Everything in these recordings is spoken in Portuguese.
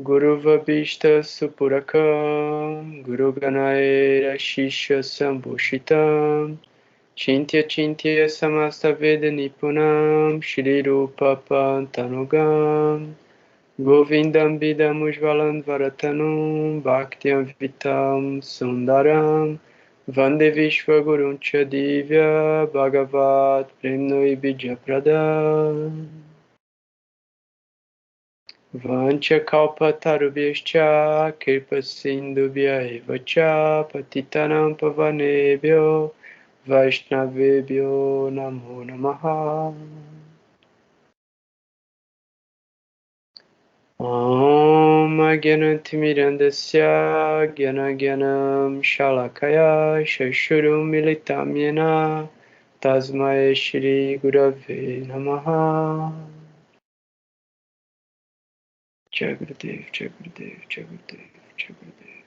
Guru Vabhishta Supurakam Guru Ganaera Shishya Sambhushitam Chintya Chintya Samasta Veda Nipunam Shri Rupa Pantanugam Govindam Bidam Ujvalam Varatanum Bhaktyam Vitam Sundaram Vande Vishwa Gurun Chadivya Bhagavat Premnoi Bijapradam Vancha kalpa tarubhyascha kirpa sindhubhya evacha patitanam pavanebhyo vaishnavebhyo namo namaha. Om Gyanantimirandasya Gyanagyanam Shalakaya Shashurum Militam Yena Tasmai Shri Gurave Namaha. Jagadev, Jagadev, Jagadev, Jagadev.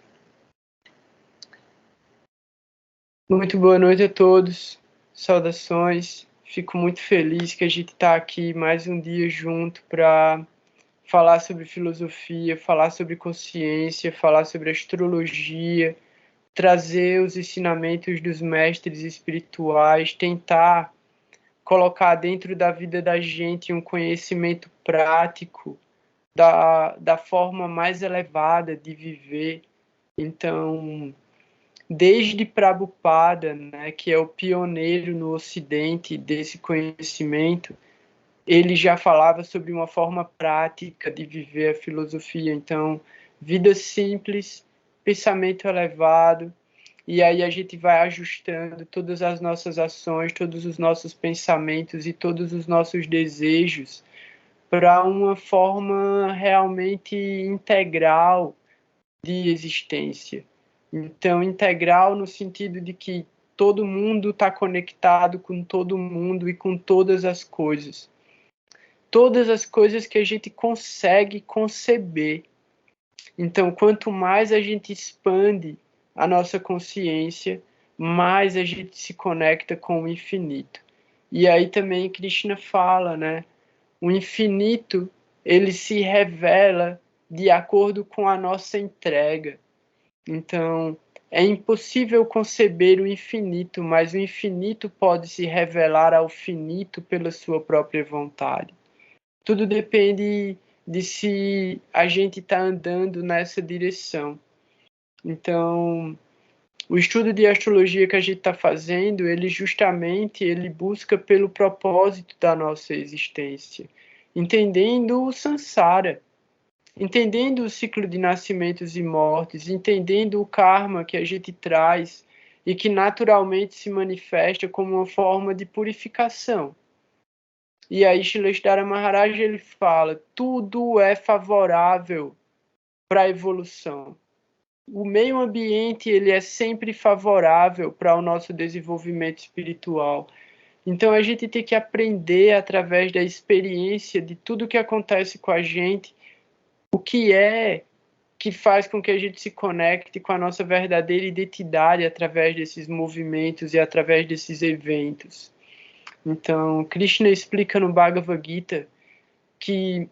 Muito boa noite a todos, saudações. Fico muito feliz que a gente está aqui mais um dia junto para falar sobre filosofia, falar sobre consciência, falar sobre astrologia, trazer os ensinamentos dos mestres espirituais, tentar colocar dentro da vida da gente um conhecimento prático da forma mais elevada de viver. Então, desde Prabhupada, né, que é o pioneiro no Ocidente desse conhecimento, ele já falava sobre uma forma prática de viver a filosofia. Então, vida simples, pensamento elevado, e aí a gente vai ajustando todas as nossas ações, todos os nossos pensamentos e todos os nossos desejos para uma forma realmente integral de existência. Então, integral no sentido de que todo mundo está conectado com todo mundo e com todas as coisas. Todas as coisas que a gente consegue conceber. Então, quanto mais a gente expande a nossa consciência, mais a gente se conecta com o infinito. E aí também Krishna fala, né? O infinito, ele se revela de acordo com a nossa entrega. Então, é impossível conceber o infinito, mas o infinito pode se revelar ao finito pela sua própria vontade. Tudo depende de se a gente está andando nessa direção. Então, o estudo de astrologia que a gente está fazendo, ele busca pelo propósito da nossa existência, entendendo o samsara, entendendo o ciclo de nascimentos e mortes, entendendo o karma que a gente traz e que naturalmente se manifesta como uma forma de purificação. E aí Shrestha Maharaj ele fala, tudo é favorável para a evolução. O meio ambiente ele é sempre favorável para o nosso desenvolvimento espiritual. Então a gente tem que aprender através da experiência de tudo que acontece com a gente, o que é que faz com que a gente se conecte com a nossa verdadeira identidade através desses movimentos e através desses eventos. Então Krishna explica no Bhagavad Gita que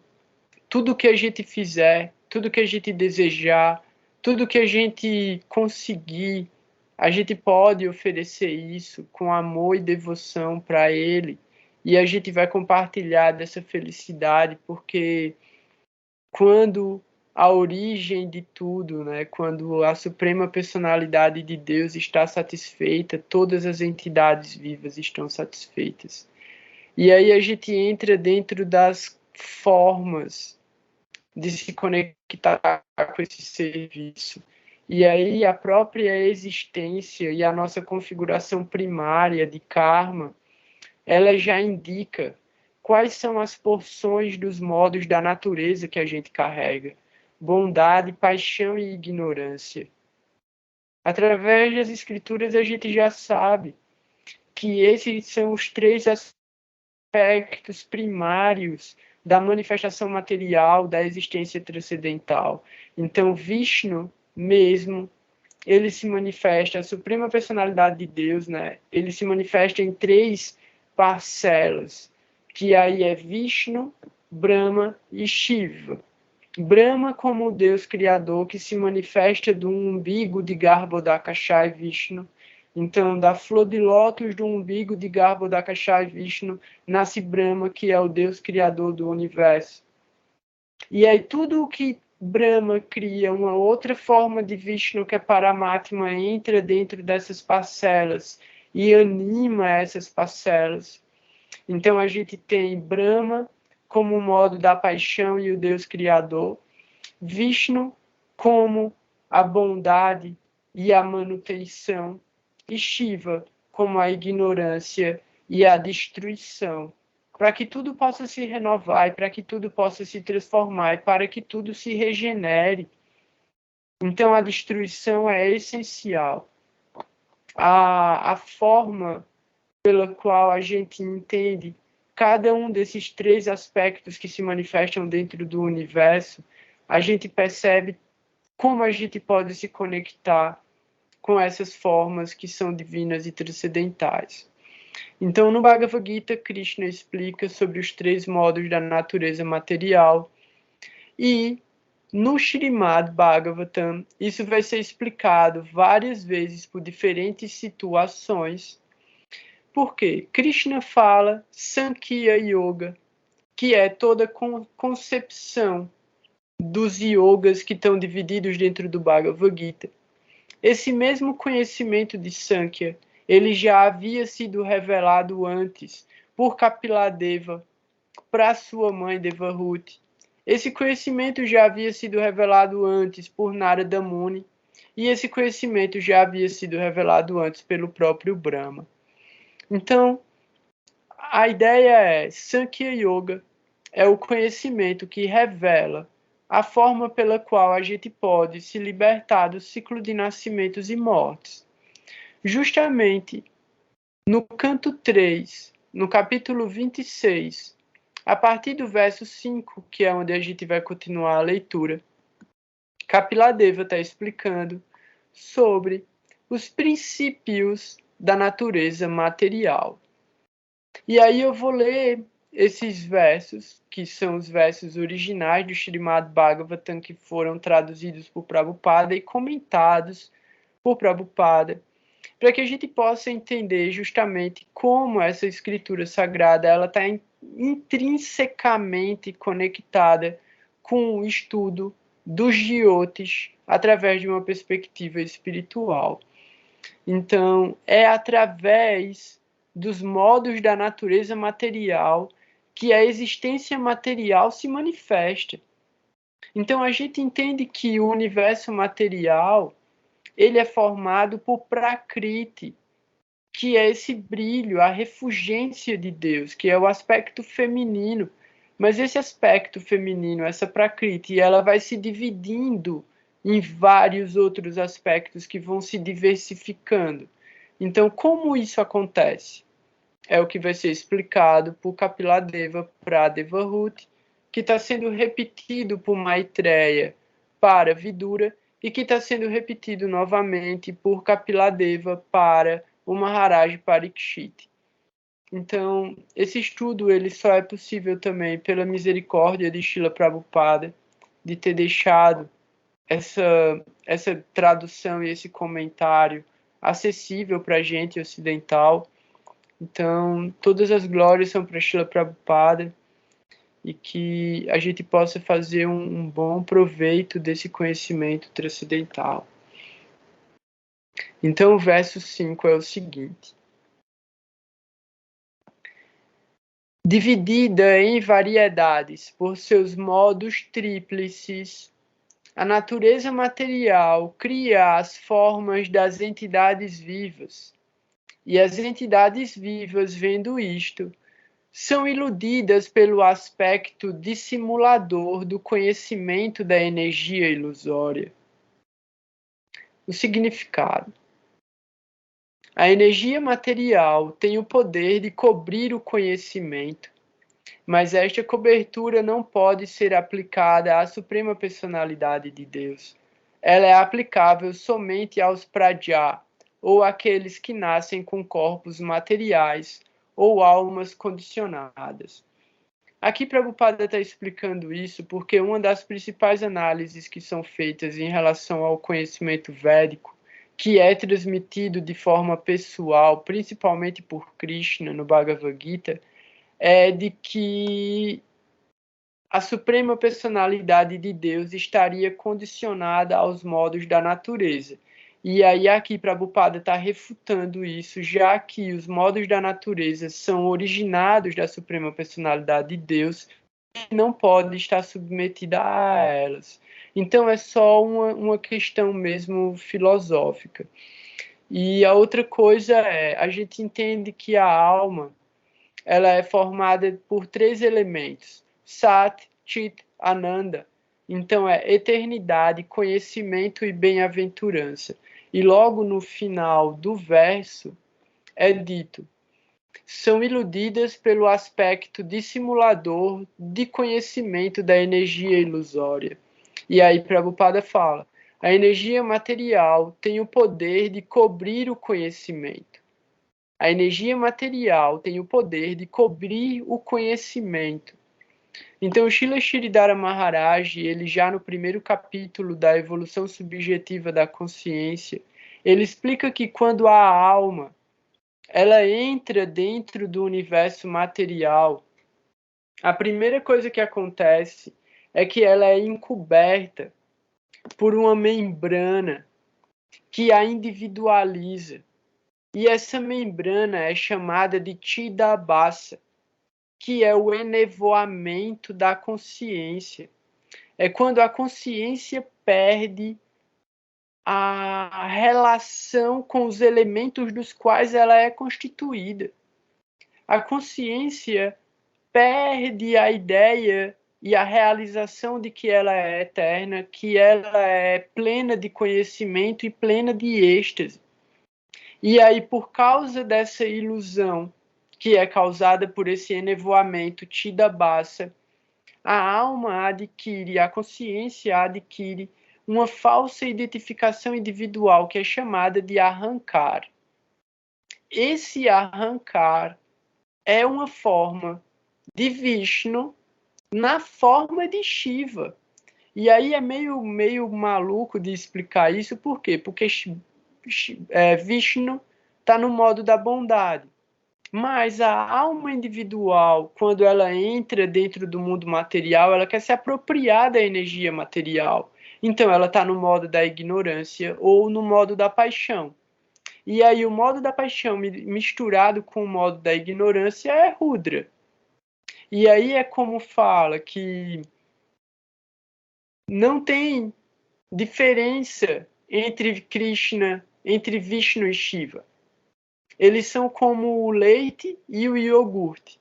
tudo que a gente fizer, tudo que a gente desejar, tudo que a gente conseguir, a gente pode oferecer isso com amor e devoção para Ele, e a gente vai compartilhar dessa felicidade, porque quando a origem de tudo, né, quando a suprema personalidade de Deus está satisfeita, todas as entidades vivas estão satisfeitas. E aí a gente entra dentro das formas de se conectar com esse serviço. E aí a própria existência e a nossa configuração primária de karma, ela já indica quais são as porções dos modos da natureza que a gente carrega. Bondade, paixão e ignorância. Através das escrituras a gente já sabe que esses são os três aspectos primários da manifestação material da existência transcendental. Então, Vishnu mesmo, ele se manifesta, a suprema personalidade de Deus, né? Ele se manifesta em três parcelas, que aí é Vishnu, Brahma e Shiva. Brahma como o Deus Criador que se manifesta do umbigo de Garbhodakasha e Vishnu. Então, da flor de lótus do umbigo de Garbhodakasha e Vishnu, nasce Brahma, que é o Deus Criador do universo. E aí tudo o que Brahma cria, uma outra forma de Vishnu, que é Paramatma, entra dentro dessas parcelas e anima essas parcelas. Então a gente tem Brahma como o modo da paixão e o Deus Criador, Vishnu como a bondade e a manutenção, e Shiva como a ignorância e a destruição, para que tudo possa se renovar, e para que tudo possa se transformar, e para que tudo se regenere. Então a destruição é essencial. A forma pela qual a gente entende cada um desses três aspectos que se manifestam dentro do universo, a gente percebe como a gente pode se conectar com essas formas que são divinas e transcendentais. Então, no Bhagavad Gita, Krishna explica sobre os três modos da natureza material e no Srimad Bhagavatam, isso vai ser explicado várias vezes por diferentes situações. Porque Krishna fala Sankhya Yoga, que é toda a concepção dos yogas que estão divididos dentro do Bhagavad Gita. Esse mesmo conhecimento de Sankhya, ele já havia sido revelado antes por Kapiladeva para sua mãe Devahuti. Esse conhecimento já havia sido revelado antes por Narada Muni, e esse conhecimento já havia sido revelado antes pelo próprio Brahma. Então, a ideia é Sankhya Yoga é o conhecimento que revela a forma pela qual a gente pode se libertar do ciclo de nascimentos e mortes. Justamente no canto 3, no capítulo 26, a partir do verso 5, que é onde a gente vai continuar a leitura, Kapiladeva está explicando sobre os princípios da natureza material. E aí eu vou ler esses versos, que são os versos originais do Srimad Bhagavatam, que foram traduzidos por Prabhupada e comentados por Prabhupada, para que a gente possa entender justamente como essa escritura sagrada ela está intrinsecamente conectada com o estudo dos jyotis através de uma perspectiva espiritual. Então, é através dos modos da natureza material que a existência material se manifesta. Então, a gente entende que o universo material ele é formado por Prakriti, que é esse brilho, a refulgência de Deus, que é o aspecto feminino. Mas esse aspecto feminino, essa Prakriti, ela vai se dividindo em vários outros aspectos que vão se diversificando. Então, como isso acontece? É o que vai ser explicado por Kapiladeva para Devahuti, que está sendo repetido por Maitreya para Vidura e que está sendo repetido novamente por Kapiladeva para o Maharaj Parikshit. Então, esse estudo ele só é possível também pela misericórdia de Srila Prabhupada, de ter deixado essa tradução e esse comentário acessível para a gente ocidental. Então, todas as glórias são para Srila Prabhupada e que a gente possa fazer um bom proveito desse conhecimento transcendental. Então, o verso 5 é o seguinte: dividida em variedades por seus modos tríplices, a natureza material cria as formas das entidades vivas, e as entidades vivas, vendo isto, são iludidas pelo aspecto dissimulador do conhecimento da energia ilusória. O significado: a energia material tem o poder de cobrir o conhecimento, mas esta cobertura não pode ser aplicada à Suprema Personalidade de Deus. Ela é aplicável somente aos Prajna, ou àqueles que nascem com corpos materiais ou almas condicionadas. Aqui Prabhupada está explicando isso porque uma das principais análises que são feitas em relação ao conhecimento védico, que é transmitido de forma pessoal, principalmente por Krishna no Bhagavad Gita, é de que a suprema personalidade de Deus estaria condicionada aos modos da natureza. E aí aqui Prabhupada está refutando isso, já que os modos da natureza são originados da suprema personalidade de Deus e não pode estar submetida a elas. Então é só uma questão mesmo filosófica. E a outra coisa é, a gente entende que a alma ela é formada por 3 elementos: Sat, Chit, Ananda. Então é eternidade, conhecimento e bem-aventurança. E logo no final do verso é dito: são iludidas pelo aspecto dissimulador de conhecimento da energia ilusória. E aí Prabhupada fala: a energia material tem o poder de cobrir o conhecimento. A energia material tem o poder de cobrir o conhecimento. Então, o Srila Sridhara Maharaj, ele já no primeiro capítulo da evolução subjetiva da consciência, ele explica que quando a alma ela entra dentro do universo material, a primeira coisa que acontece é que ela é encoberta por uma membrana que a individualiza. E essa membrana é chamada de Chidabhasa, que é o enevoamento da consciência. É quando a consciência perde a relação com os elementos dos quais ela é constituída. A consciência perde a ideia e a realização de que ela é eterna, que ela é plena de conhecimento e plena de êxtase. E aí, por causa dessa ilusão que é causada por esse enevoamento Chidabhasa, a alma adquire, a consciência adquire uma falsa identificação individual que é chamada de arrancar. Esse arrancar é uma forma de Vishnu na forma de Shiva. E aí é meio maluco de explicar isso, por quê? Porque Vishnu está no modo da bondade. Mas a alma individual, quando ela entra dentro do mundo material, ela quer se apropriar da energia material. Então ela está no modo da ignorância ou no modo da paixão. E aí o modo da paixão misturado com o modo da ignorância é Rudra. E aí é como fala que não tem diferença entre Krishna, entre Vishnu e Shiva. Eles são como o leite e o iogurte.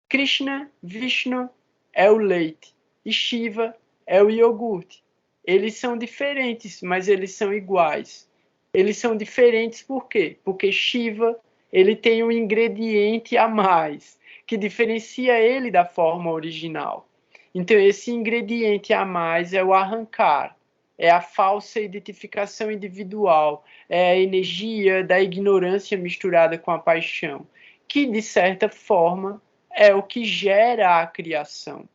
Krishna, Vishnu é o leite e Shiva é o iogurte. Eles são diferentes, mas eles são iguais. Eles são diferentes por quê? Porque Shiva ele tem um ingrediente a mais que diferencia ele da forma original. Então esse ingrediente a mais é o arrancar, é a falsa identificação individual, é a energia da ignorância misturada com a paixão, que de certa forma é o que gera a criação.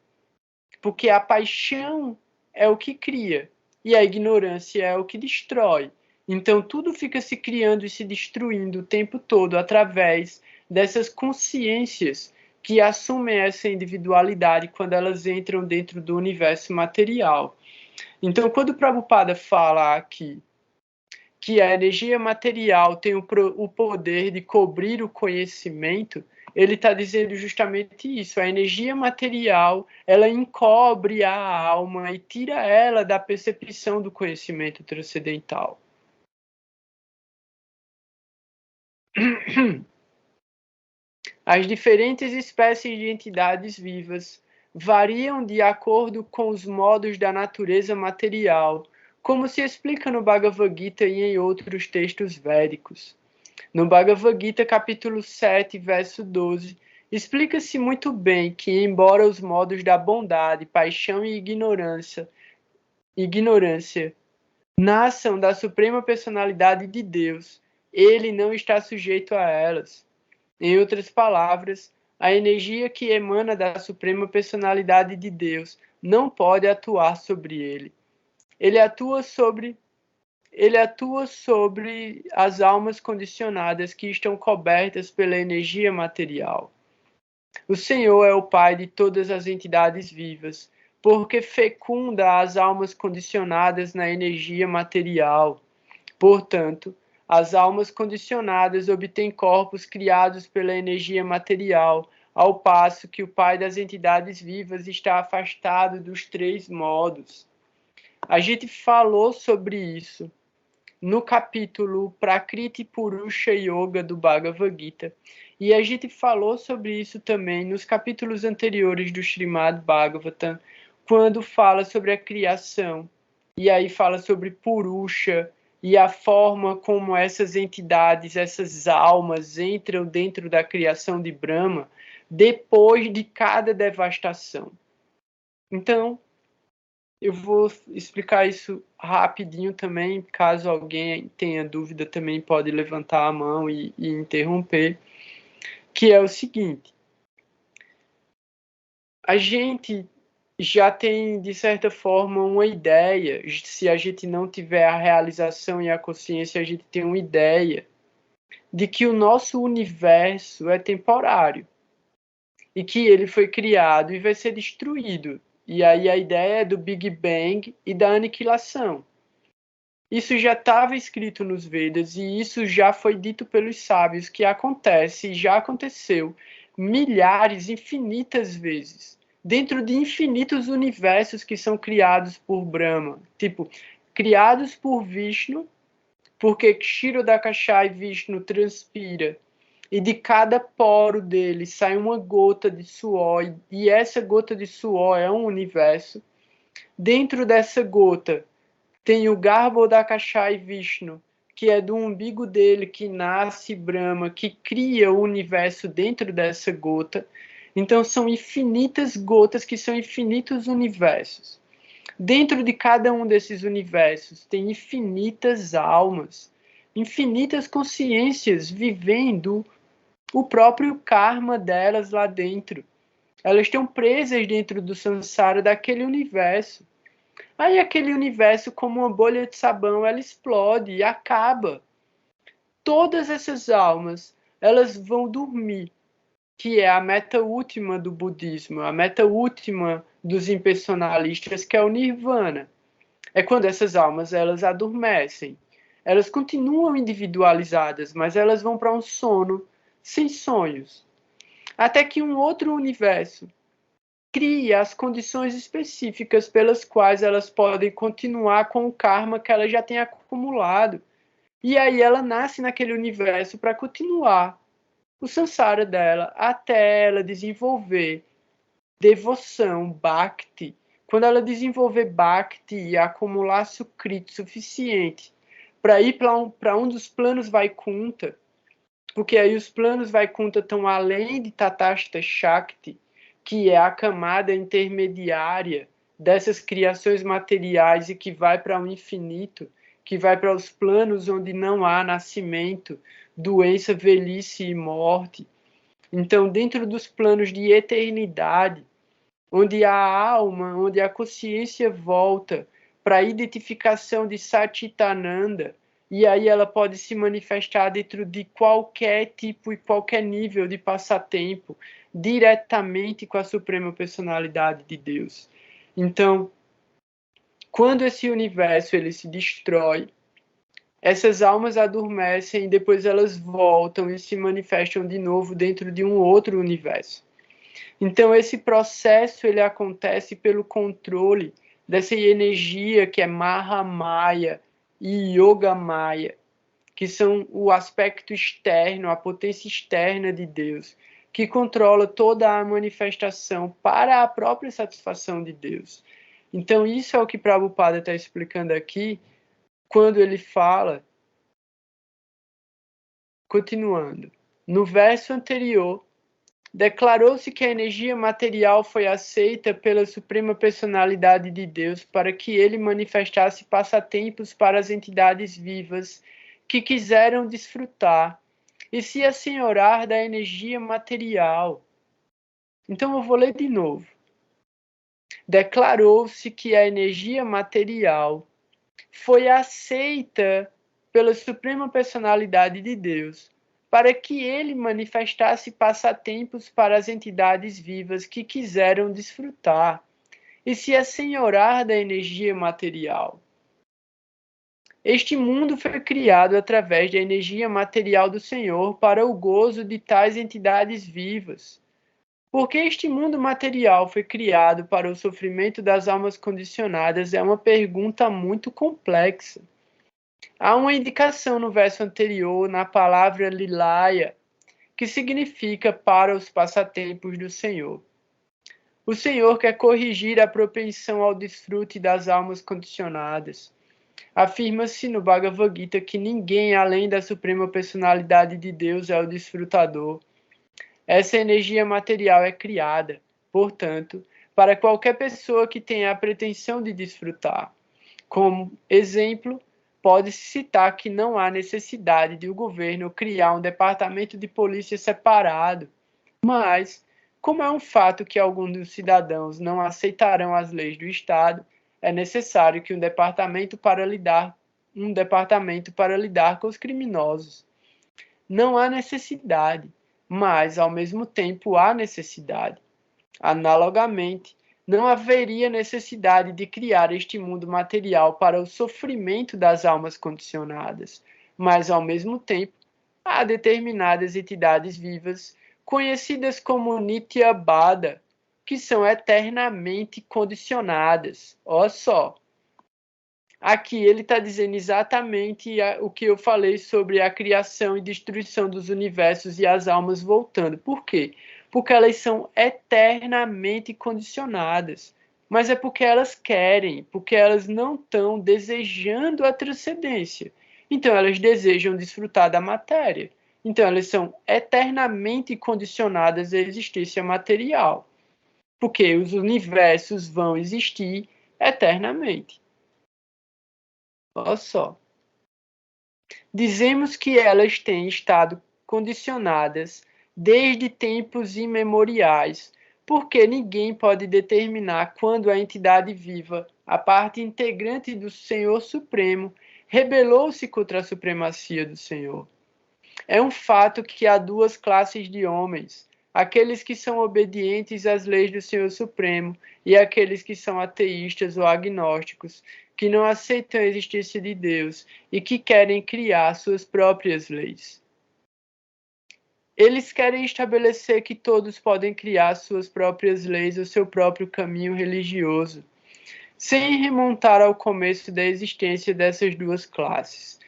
Porque a paixão é o que cria e a ignorância é o que destrói. Então tudo fica se criando e se destruindo o tempo todo através dessas consciências que assumem essa individualidade quando elas entram dentro do universo material. Então, quando o Prabhupada fala aqui que a energia material tem o poder de cobrir o conhecimento, ele está dizendo justamente isso. A energia material, ela encobre a alma e tira ela da percepção do conhecimento transcendental. As diferentes espécies de entidades vivas variam de acordo com os modos da natureza material, como se explica no Bhagavad Gita e em outros textos védicos. No Bhagavad Gita, capítulo 7, verso 12, explica-se muito bem que, embora os modos da bondade, paixão e ignorância nasçam da suprema personalidade de Deus, ele não está sujeito a elas. Em outras palavras, A energia que emana da Suprema Personalidade de Deus não pode atuar sobre ele. Ele atua sobre as almas condicionadas que estão cobertas pela energia material. O Senhor é o Pai de todas as entidades vivas, porque fecunda as almas condicionadas na energia material. Portanto, as almas condicionadas obtêm corpos criados pela energia material, ao passo que o Pai das entidades vivas está afastado dos três modos. A gente falou sobre isso no capítulo Prakriti Purusha Yoga do Bhagavad Gita. E a gente falou sobre isso também nos capítulos anteriores do Srimad Bhagavatam, quando fala sobre a criação. E aí fala sobre Purusha e a forma como essas entidades, essas almas entram dentro da criação de Brahma depois de cada devastação. Então, eu vou explicar isso rapidinho também, caso alguém tenha dúvida também pode levantar a mão e interromper, que é o seguinte: a gente já tem, de certa forma, uma ideia, se a gente não tiver a realização e a consciência, a gente tem uma ideia de que o nosso universo é temporário e que ele foi criado e vai ser destruído. E aí a ideia é do Big Bang e da aniquilação. Isso já estava escrito nos Vedas e isso já foi dito pelos sábios que acontece e já aconteceu milhares, infinitas vezes, dentro de infinitos universos que são criados por Brahma, tipo, criados por Vishnu, porque Kshirodakashayi Vishnu transpira e de cada poro dele sai uma gota de suor e essa gota de suor é um universo. Dentro dessa gota tem o Garbhodakashayi Vishnu, que é do umbigo dele que nasce Brahma, que cria o universo dentro dessa gota. Então são infinitas gotas que são infinitos universos. Dentro de cada um desses universos tem infinitas almas, infinitas consciências vivendo o próprio karma delas lá dentro. Elas estão presas dentro do samsara daquele universo. Aí aquele universo, como uma bolha de sabão, ela explode e acaba. Todas essas almas, elas vão dormir, que é a meta última do budismo, a meta última dos impersonalistas, que é o nirvana. É quando essas almas, elas adormecem. Elas continuam individualizadas, mas elas vão para um sono sem sonhos. Até que um outro universo cria as condições específicas pelas quais elas podem continuar com o karma que ela já tem acumulado. E aí ela nasce naquele universo para continuar o samsara dela até ela desenvolver devoção, bhakti. Quando ela desenvolver bhakti e acumular sukriti suficiente para ir para um dos planos Vaikuntha, porque aí os planos Vaikuntha estão além de Tatastha Shakti, que é a camada intermediária dessas criações materiais e que vai para o infinito, que vai para os planos onde não há nascimento, doença, velhice e morte. Então, dentro dos planos de eternidade, onde a alma, onde a consciência volta para a identificação de Satchitananda, e aí ela pode se manifestar dentro de qualquer tipo e qualquer nível de passatempo, diretamente com a Suprema Personalidade de Deus. Então, quando esse universo ele se destrói, essas almas adormecem e depois elas voltam e se manifestam de novo dentro de um outro universo. Então, esse processo ele acontece pelo controle dessa energia que é Mahamaya e Yogamaya, que são o aspecto externo, a potência externa de Deus, que controla toda a manifestação para a própria satisfação de Deus. Então, isso é o que Prabhupada está explicando aqui, quando ele fala, continuando, no verso anterior, declarou-se que a energia material foi aceita pela Suprema Personalidade de Deus para que ele manifestasse passatempos para as entidades vivas que quiseram desfrutar e se assenhorar da energia material. Então eu vou ler de novo. Declarou-se que a energia material foi aceita pela Suprema Personalidade de Deus para que ele manifestasse passatempos para as entidades vivas que quiseram desfrutar e se assenhorar da energia material. Este mundo foi criado através da energia material do Senhor para o gozo de tais entidades vivas. Porque este mundo material foi criado para o sofrimento das almas condicionadas é uma pergunta muito complexa. Há uma indicação no verso anterior, na palavra lilaya, que significa para os passatempos do Senhor. O Senhor quer corrigir a propensão ao desfrute das almas condicionadas. Afirma-se no Bhagavad Gita que ninguém além da Suprema Personalidade de Deus é o desfrutador. Essa energia material é criada, portanto, para qualquer pessoa que tenha a pretensão de desfrutar. Como exemplo, pode-se citar que não há necessidade de o governo criar um departamento de polícia separado, mas, como é um fato que alguns dos cidadãos não aceitarão as leis do Estado, é necessário que um departamento para lidar com os criminosos. Não há necessidade, mas ao mesmo tempo há necessidade. Analogamente, não haveria necessidade de criar este mundo material para o sofrimento das almas condicionadas, mas ao mesmo tempo há determinadas entidades vivas, conhecidas como Nitya Baddha, que são eternamente condicionadas. Olha só, aqui ele está dizendo exatamente o que eu falei sobre a criação e destruição dos universos e as almas voltando. Por quê? Porque elas são eternamente condicionadas. Mas é porque elas querem, porque elas não estão desejando a transcendência. Então elas desejam desfrutar da matéria. Então elas são eternamente condicionadas à existência material. Porque os universos vão existir eternamente. Olha só. Dizemos que elas têm estado condicionadas desde tempos imemoriais, porque ninguém pode determinar quando a entidade viva, a parte integrante do Senhor Supremo, rebelou-se contra a supremacia do Senhor. É um fato que há duas classes de homens, aqueles que são obedientes às leis do Senhor Supremo e aqueles que são ateístas ou agnósticos, que não aceitam a existência de Deus e que querem criar suas próprias leis. Eles querem estabelecer que todos podem criar suas próprias leis, o seu próprio caminho religioso, sem remontar ao começo da existência dessas duas classes.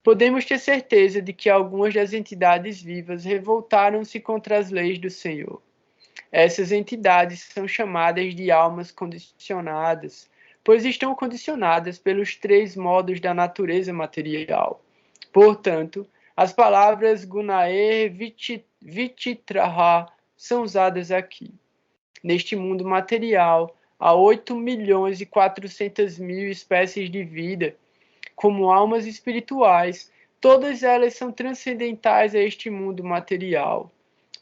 Podemos ter certeza de que algumas das entidades vivas revoltaram-se contra as leis do Senhor. Essas entidades são chamadas de almas condicionadas, pois estão condicionadas pelos três modos da natureza material. Portanto, as palavras Gunaer Vichitraha são usadas aqui. Neste mundo material, há 8.400.000 espécies de vida, como almas espirituais, todas elas são transcendentais a este mundo material.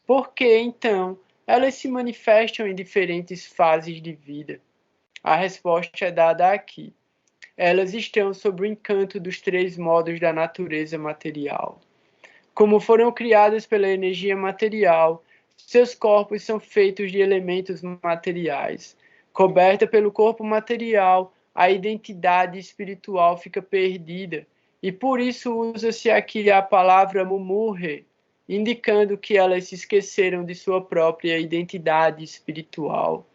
Por que, então, elas se manifestam em diferentes fases de vida? A resposta é dada aqui. Elas estão sob o encanto dos três modos da natureza material. Como foram criadas pela energia material, seus corpos são feitos de elementos materiais. Coberta pelo corpo material, a identidade espiritual fica perdida, e por isso usa-se aqui a palavra mumurre, indicando que elas se esqueceram de sua própria identidade espiritual.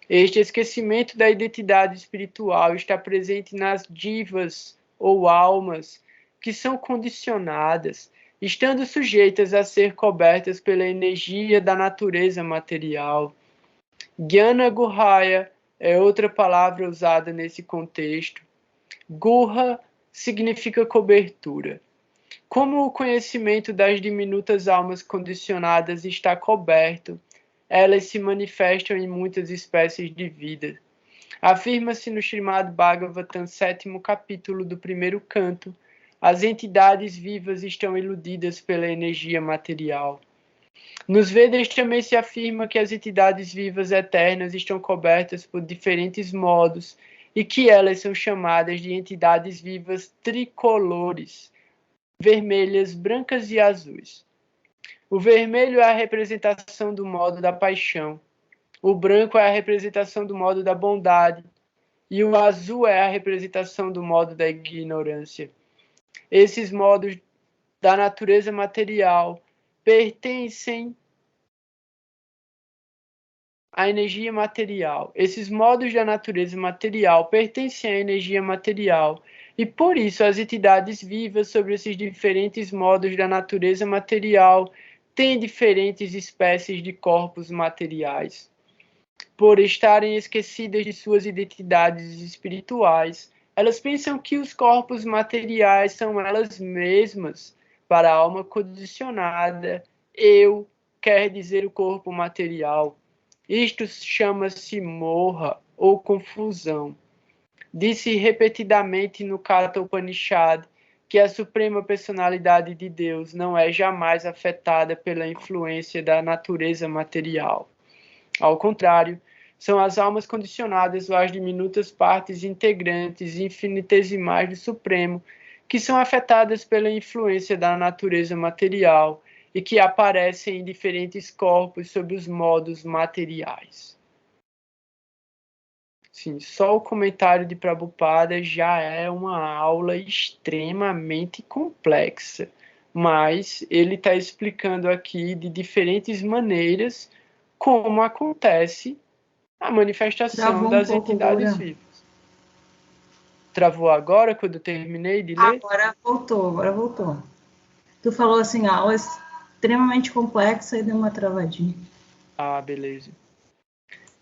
Este esquecimento da identidade espiritual está presente nas divas ou almas que são condicionadas, estando sujeitas a ser cobertas pela energia da natureza material. Jnana Guhaya é outra palavra usada nesse contexto. Guha significa cobertura. Como o conhecimento das diminutas almas condicionadas está coberto, elas se manifestam em muitas espécies de vida. Afirma-se no Srimad Bhagavatam, 7º capítulo do 1º canto, as entidades vivas estão iludidas pela energia material. Nos Vedas também se afirma que as entidades vivas eternas estão cobertas por diferentes modos e que elas são chamadas de entidades vivas tricolores, vermelhas, brancas e azuis. O vermelho é a representação do modo da paixão, o branco é a representação do modo da bondade e o azul é a representação do modo da ignorância. Esses modos da natureza material pertencem à energia material. Esses modos da natureza material pertencem à energia material e por isso as entidades vivas sobre esses diferentes modos da natureza material têm diferentes espécies de corpos materiais. Por estarem esquecidas de suas identidades espirituais, elas pensam que os corpos materiais são elas mesmas. Para a alma condicionada, eu quer dizer o corpo material. Isto chama-se morra ou confusão. Disse repetidamente no Katha Upanishad que a suprema personalidade de Deus não é jamais afetada pela influência da natureza material. Ao contrário, são as almas condicionadas ou as diminutas partes integrantes infinitesimais do Supremo que são afetadas pela influência da natureza material e que aparecem em diferentes corpos sob os modos materiais. Sim, só o comentário de Prabhupada já é uma aula extremamente complexa, mas ele está explicando aqui de diferentes maneiras como acontece a manifestação das entidades vivas. Travou agora, quando eu terminei de ler? Agora voltou. Tu falou assim, aula extremamente complexa e deu uma travadinha. Ah, beleza.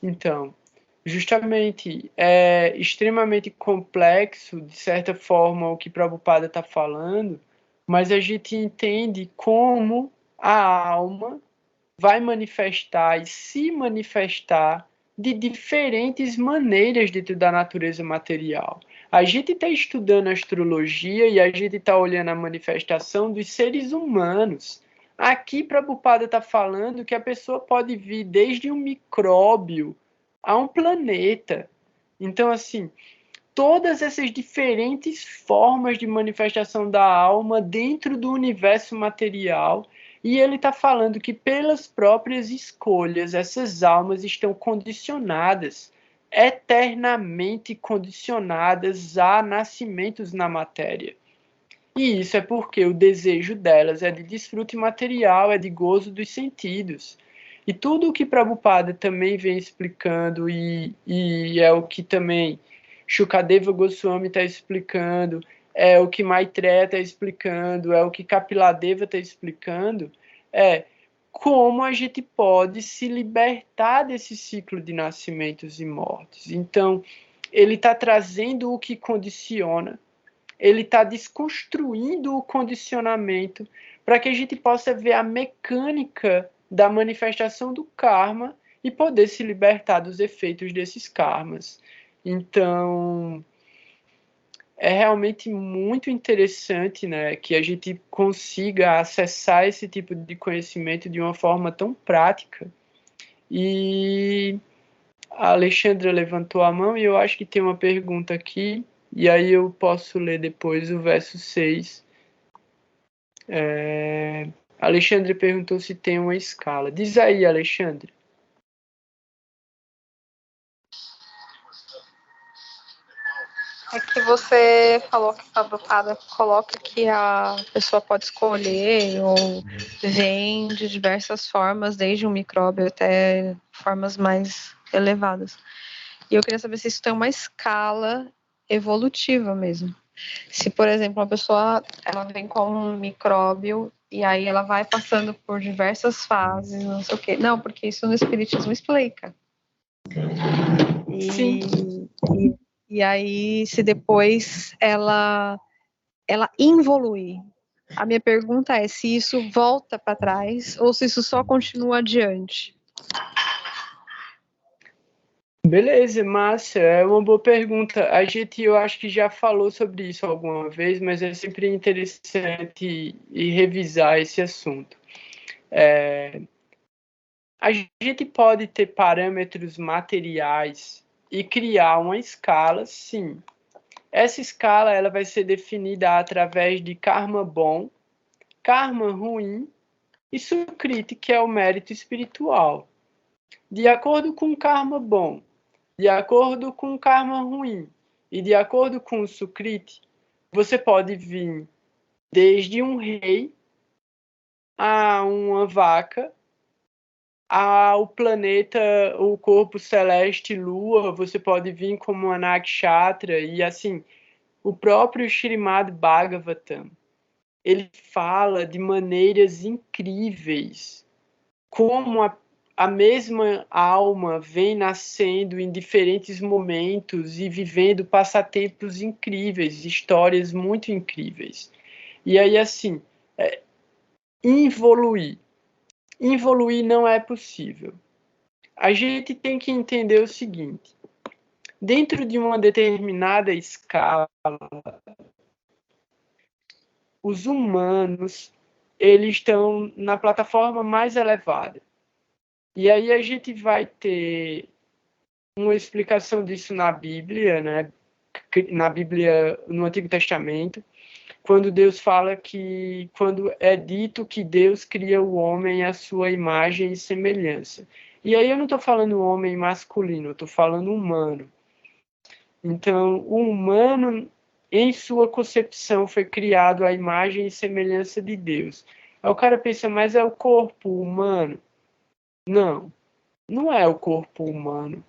Então, justamente, é extremamente complexo, de certa forma, o que Prabhupada está falando, mas a gente entende como a alma vai manifestar e se manifestar de diferentes maneiras dentro da natureza material. A gente está estudando astrologia e a gente está olhando a manifestação dos seres humanos. Aqui, Prabhupada está falando que a pessoa pode vir desde um micróbio a um planeta. Então, assim, todas essas diferentes formas de manifestação da alma dentro do universo material. E ele está falando que pelas próprias escolhas, essas almas estão condicionadas, eternamente condicionadas a nascimentos na matéria. E isso é porque o desejo delas é de desfrute material, é de gozo dos sentidos. E tudo o que Prabhupada também vem explicando, e é o que também Shukadeva Goswami está explicando, é o que Maitreya está explicando, é o que Kapiladeva está explicando, é como a gente pode se libertar desse ciclo de nascimentos e mortes. Então, ele está trazendo o que condiciona, ele está desconstruindo o condicionamento para que a gente possa ver a mecânica da manifestação do karma e poder se libertar dos efeitos desses karmas. Então, é realmente muito interessante, né, que a gente consiga acessar esse tipo de conhecimento de uma forma tão prática. E a Alexandra levantou a mão e eu acho que tem uma pergunta aqui, e aí eu posso ler depois o verso 6. Alexandre perguntou se tem uma escala. Diz aí, Alexandre. É que você falou que a Prabhupada coloca que a pessoa pode escolher ou vem de diversas formas, desde um micróbio até formas mais elevadas. E eu queria saber se isso tem uma escala evolutiva mesmo. Se, por exemplo, uma pessoa ela vem com um micróbio e aí ela vai passando por diversas fases, não sei o quê. Não, porque isso no Espiritismo explica. Sim. E aí, se depois ela involuir. A minha pergunta é se isso volta para trás ou se isso só continua adiante. Beleza, massa. É uma boa pergunta. Eu acho que já falou sobre isso alguma vez, mas é sempre interessante revisar esse assunto. A gente pode ter parâmetros materiais e criar uma escala, sim. Essa escala ela vai ser definida através de karma bom, karma ruim e sukriti, que é o mérito espiritual. De acordo com o karma bom, de acordo com o karma ruim e de acordo com o sukriti, você pode vir desde um rei a uma vaca, ao planeta, o corpo celeste, lua, você pode vir como uma nakshatra, e assim, o próprio Srimad Bhagavatam, ele fala de maneiras incríveis, como a mesma alma vem nascendo em diferentes momentos e vivendo passatempos incríveis, histórias muito incríveis. E aí, assim, evoluir não é possível. A gente tem que entender o seguinte: dentro de uma determinada escala, os humanos eles estão na plataforma mais elevada. E aí a gente vai ter uma explicação disso na Bíblia, né? Na Bíblia, no Antigo Testamento, quando Deus fala que, quando é dito que Deus cria o homem à sua imagem e semelhança. E aí eu não estou falando homem masculino, eu estou falando humano. Então, o humano, em sua concepção, foi criado à imagem e semelhança de Deus. Aí o cara pensa, mas é o corpo humano? Não, não é o corpo humano.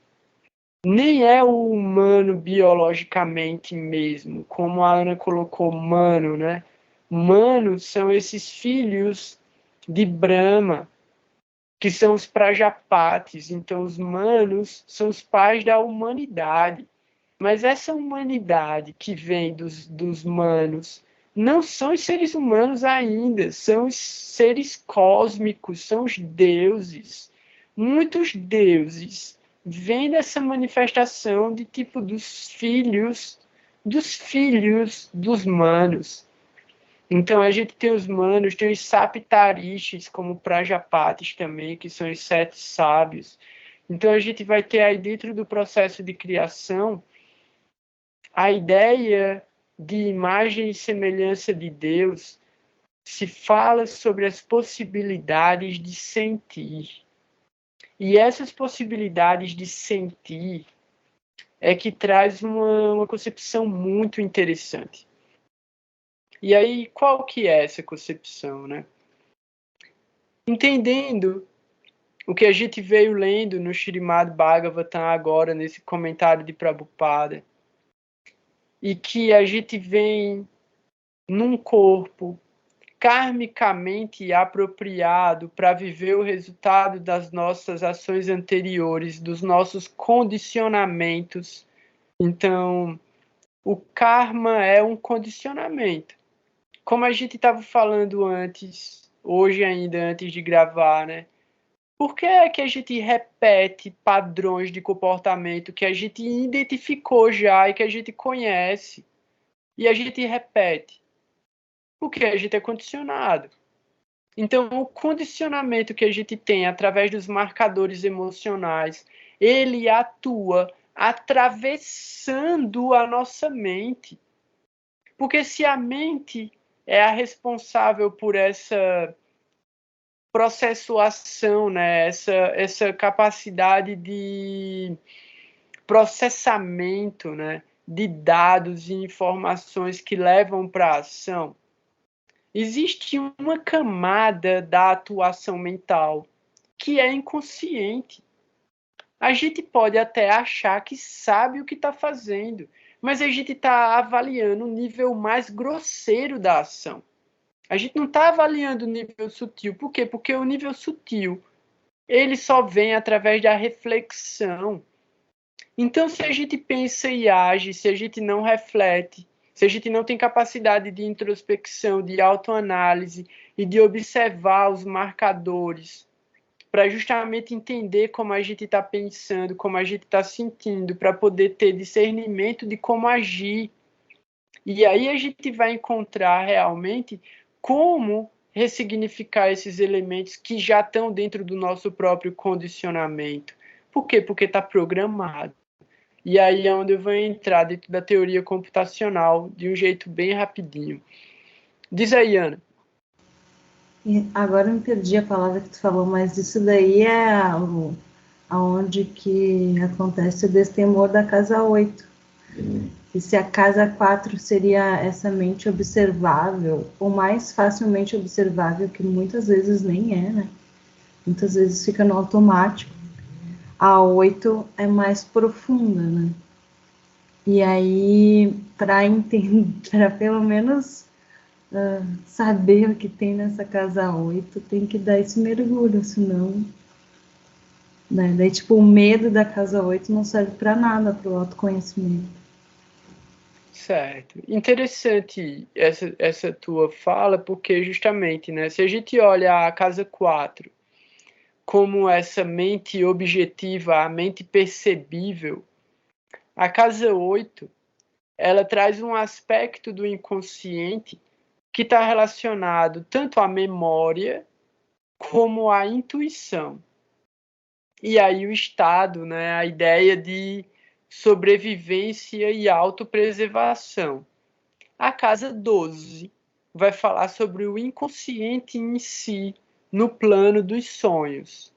Nem é o humano biologicamente mesmo, como a Ana colocou, mano, né? Mano são esses filhos de Brahma, que são os Prajapatis. Então, os manos são os pais da humanidade. Mas essa humanidade que vem dos manos não são os seres humanos ainda, são os seres cósmicos, são os deuses. Muitos deuses vêm dessa manifestação de tipo dos filhos dos manos. Então a gente tem os manos, tem os saptarishis, como Prajapatis também, que são os 7 sábios. Então a gente vai ter aí dentro do processo de criação a ideia de imagem e semelhança de Deus. Se fala sobre as possibilidades de sentir. E essas possibilidades de sentir é que traz uma concepção muito interessante. E aí, qual que é essa concepção, né? Entendendo o que a gente veio lendo no Srimad Bhagavatam agora, nesse comentário de Prabhupada, e que a gente vem num corpo karmicamente apropriado para viver o resultado das nossas ações anteriores, dos nossos condicionamentos. Então, o karma é um condicionamento. Como a gente estava falando antes, hoje ainda, antes de gravar, né? Por que é que a gente repete padrões de comportamento que a gente identificou já e que a gente conhece? E a gente repete? Porque a gente é condicionado. Então, o condicionamento que a gente tem através dos marcadores emocionais, ele atua atravessando a nossa mente. Porque se a mente é a responsável por essa processuação, né? essa capacidade de processamento, né? De dados e informações que levam para a ação, existe uma camada da atuação mental que é inconsciente. A gente pode até achar que sabe o que está fazendo, mas a gente está avaliando o nível mais grosseiro da ação. A gente não está avaliando o nível sutil. Por quê? Porque o nível sutil, ele só vem através da reflexão. Então, se a gente pensa e age, se a gente não reflete, se a gente não tem capacidade de introspecção, de autoanálise e de observar os marcadores, para justamente entender como a gente está pensando, como a gente está sentindo, para poder ter discernimento de como agir. E aí a gente vai encontrar realmente como ressignificar esses elementos que já estão dentro do nosso próprio condicionamento. Por quê? Porque está programado. E aí é onde eu vou entrar dentro da teoria computacional de um jeito bem rapidinho. Diz aí, Ana. E agora eu me perdi a palavra que tu falou, mas isso daí é aonde que acontece o destemor da casa 8. E se a casa 4 seria essa mente observável, ou mais facilmente observável, que muitas vezes nem é, né? Muitas vezes fica no automático. A 8 é mais profunda, né? E aí, para entender, para pelo menos saber o que tem nessa casa 8, tem que dar esse mergulho, senão... Né? Daí, tipo, o medo da casa 8 não serve para nada, para o autoconhecimento. Certo. Interessante essa tua fala, porque justamente, né, se a gente olha a casa 4 como essa mente objetiva, a mente percebível, a casa 8, ela traz um aspecto do inconsciente que está relacionado tanto à memória como à intuição. E aí o estado, né, a ideia de sobrevivência e autopreservação. A casa 12 vai falar sobre o inconsciente em si, no plano dos sonhos.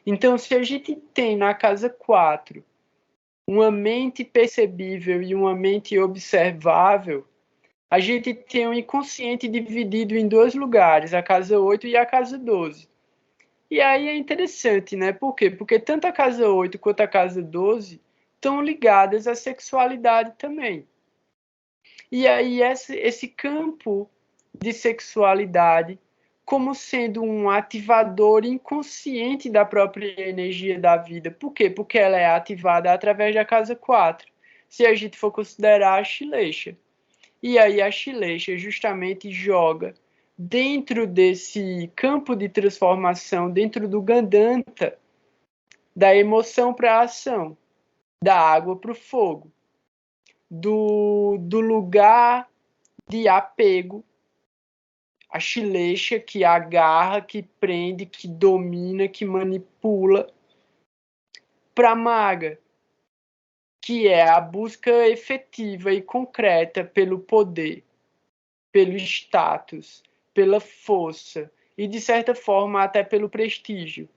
Então, se a gente tem na casa 4 uma mente percebível e uma mente observável, a gente tem um inconsciente dividido em dois lugares, a casa 8 e a casa 12. E aí é interessante, né? Por quê? Porque tanto a casa 8 quanto a casa 12 estão ligadas à sexualidade também. E aí esse campo de sexualidade como sendo um ativador inconsciente da própria energia da vida. Por quê? Porque ela é ativada através da casa 4, se a gente for considerar a Shilesha. E aí a Shilesha justamente joga dentro desse campo de transformação, dentro do Gandanta, da emoção para a ação, da água para o fogo, do lugar de apego, a Shilesha que agarra, que prende, que domina, que manipula, para a Maga, que é a busca efetiva e concreta pelo poder, pelo status, pela força e, de certa forma, até pelo prestígio.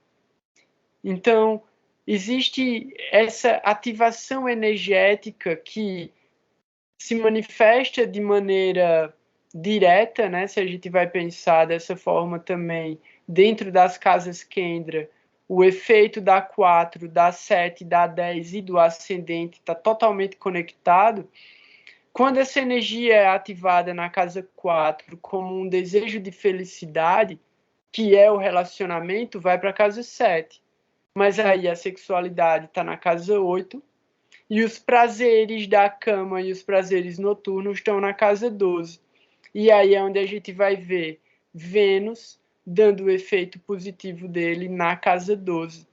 Então, existe essa ativação energética que se manifesta de maneira direta, né? Se a gente vai pensar dessa forma também, dentro das casas Kendra, o efeito da 4, da 7, da 10 e do ascendente está totalmente conectado. Quando essa energia é ativada na casa 4 como um desejo de felicidade, que é o relacionamento, vai para a casa 7. Mas aí a sexualidade está na casa 8 e os prazeres da cama e os prazeres noturnos estão na casa 12. E aí é onde a gente vai ver Vênus dando o efeito positivo dele na casa 12.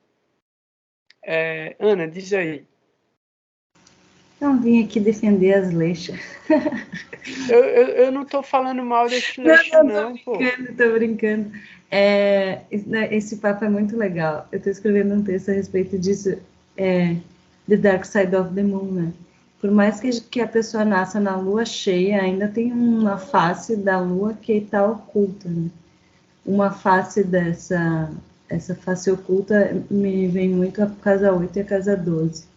Ana, diz aí. Não vim aqui defender as leixas. Eu não estou falando mal deste leixa, não, pô. Tô brincando. Esse papo é muito legal. Eu estou escrevendo um texto a respeito disso, The Dark Side of the Moon, né? Por mais que a pessoa nasça na lua cheia, ainda tem uma face da lua que está oculta, né? Uma face essa face oculta me vem muito a casa 8 e a casa 12.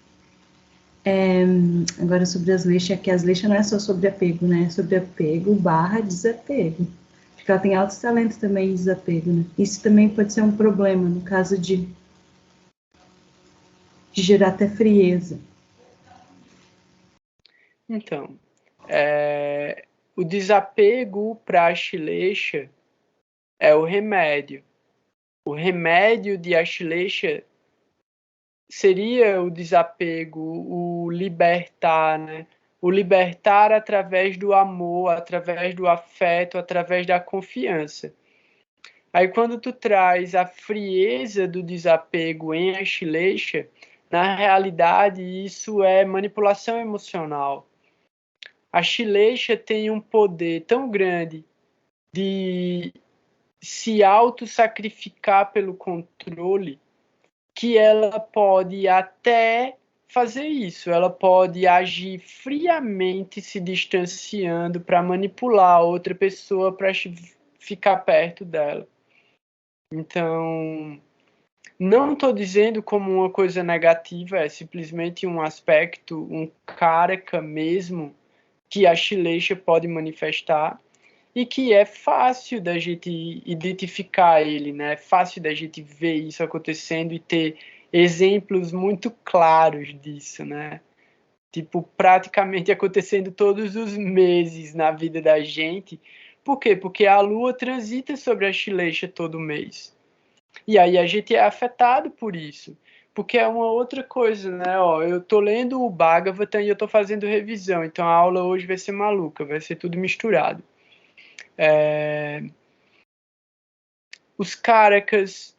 Agora sobre as leixas, que as leixas não é só sobre apego, né? É sobre apego / desapego. Porque ela tem altos talentos também em desapego, né? Isso também pode ser um problema no caso de gerar até frieza. Então, o desapego para a Ashleisha é o remédio. O remédio de Ashleisha seria o desapego, o libertar, né? O libertar através do amor, através do afeto, através da confiança. Aí quando tu traz a frieza do desapego em Ashleisha, na realidade isso é manipulação emocional. A Ashleisha tem um poder tão grande de se auto-sacrificar pelo controle, que ela pode até fazer isso, ela pode agir friamente se distanciando para manipular a outra pessoa para ficar perto dela. Então, não estou dizendo como uma coisa negativa, é simplesmente um aspecto, um caraca mesmo, que a Shleisha pode manifestar, e que é fácil da gente identificar ele, né? É fácil da gente ver isso acontecendo e ter exemplos muito claros disso, né? Tipo, praticamente acontecendo todos os meses na vida da gente. Por quê? Porque a Lua transita sobre a Shleisha todo mês. E aí a gente é afetado por isso. Porque é uma outra coisa, né? Ó, eu tô lendo o Bhagavatam e eu tô fazendo revisão. Então a aula hoje vai ser maluca, vai ser tudo misturado. Os Karakas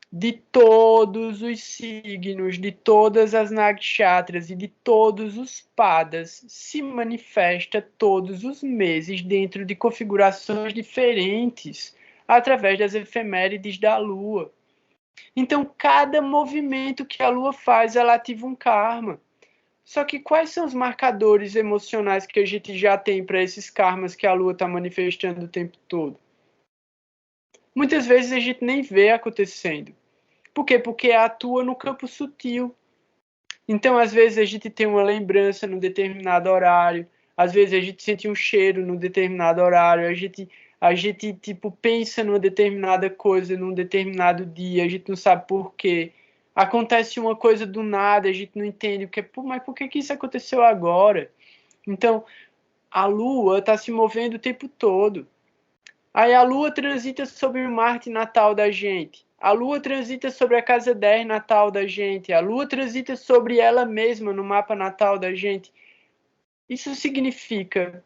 de todos os signos, de todas as nakshatras e de todos os padas se manifesta todos os meses dentro de configurações diferentes através das efemérides da Lua. Então, cada movimento que a Lua faz, ela ativa um karma. Só que quais são os marcadores emocionais que a gente já tem para esses karmas que a Lua está manifestando o tempo todo? Muitas vezes a gente nem vê acontecendo. Por quê? Porque atua no campo sutil. Então, às vezes, a gente tem uma lembrança num determinado horário, às vezes a gente sente um cheiro num determinado horário, a gente tipo, pensa numa determinada coisa num determinado dia, a gente não sabe por quê. Acontece uma coisa do nada, a gente não entende, porque, mas por que isso aconteceu agora? Então, a Lua está se movendo o tempo todo. Aí a Lua transita sobre o Marte natal da gente. A Lua transita sobre a casa 10 natal da gente. A Lua transita sobre ela mesma no mapa natal da gente. Isso significa,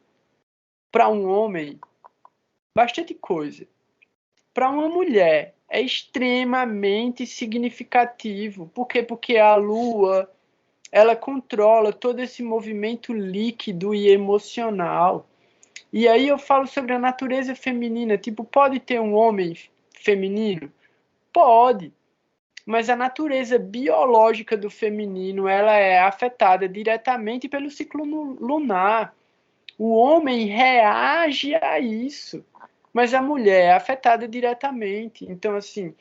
para um homem, bastante coisa. Para uma mulher, é extremamente significativo. Por quê? Porque a Lua, ela controla todo esse movimento líquido e emocional. E aí eu falo sobre a natureza feminina. Tipo, pode ter um homem feminino? Pode. Mas a natureza biológica do feminino, ela é afetada diretamente pelo ciclo lunar. O homem reage a isso, mas a mulher é afetada diretamente. Então, assim,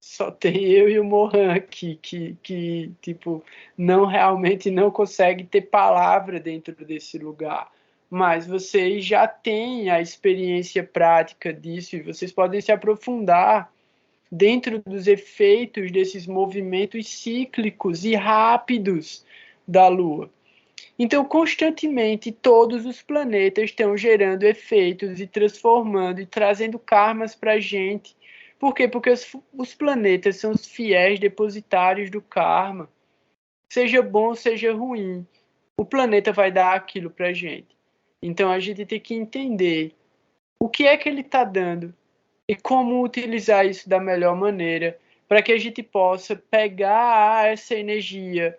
só tem eu e o Mohan aqui que tipo, realmente não consegue ter palavra dentro desse lugar. Mas vocês já têm a experiência prática disso e vocês podem se aprofundar dentro dos efeitos desses movimentos cíclicos e rápidos da Lua. Então, constantemente, todos os planetas estão gerando efeitos e transformando e trazendo karmas para a gente. Por quê? Porque os planetas são os fiéis depositários do karma. Seja bom, seja ruim, o planeta vai dar aquilo para a gente. Então, a gente tem que entender o que é que ele está dando e como utilizar isso da melhor maneira para que a gente possa pegar essa energia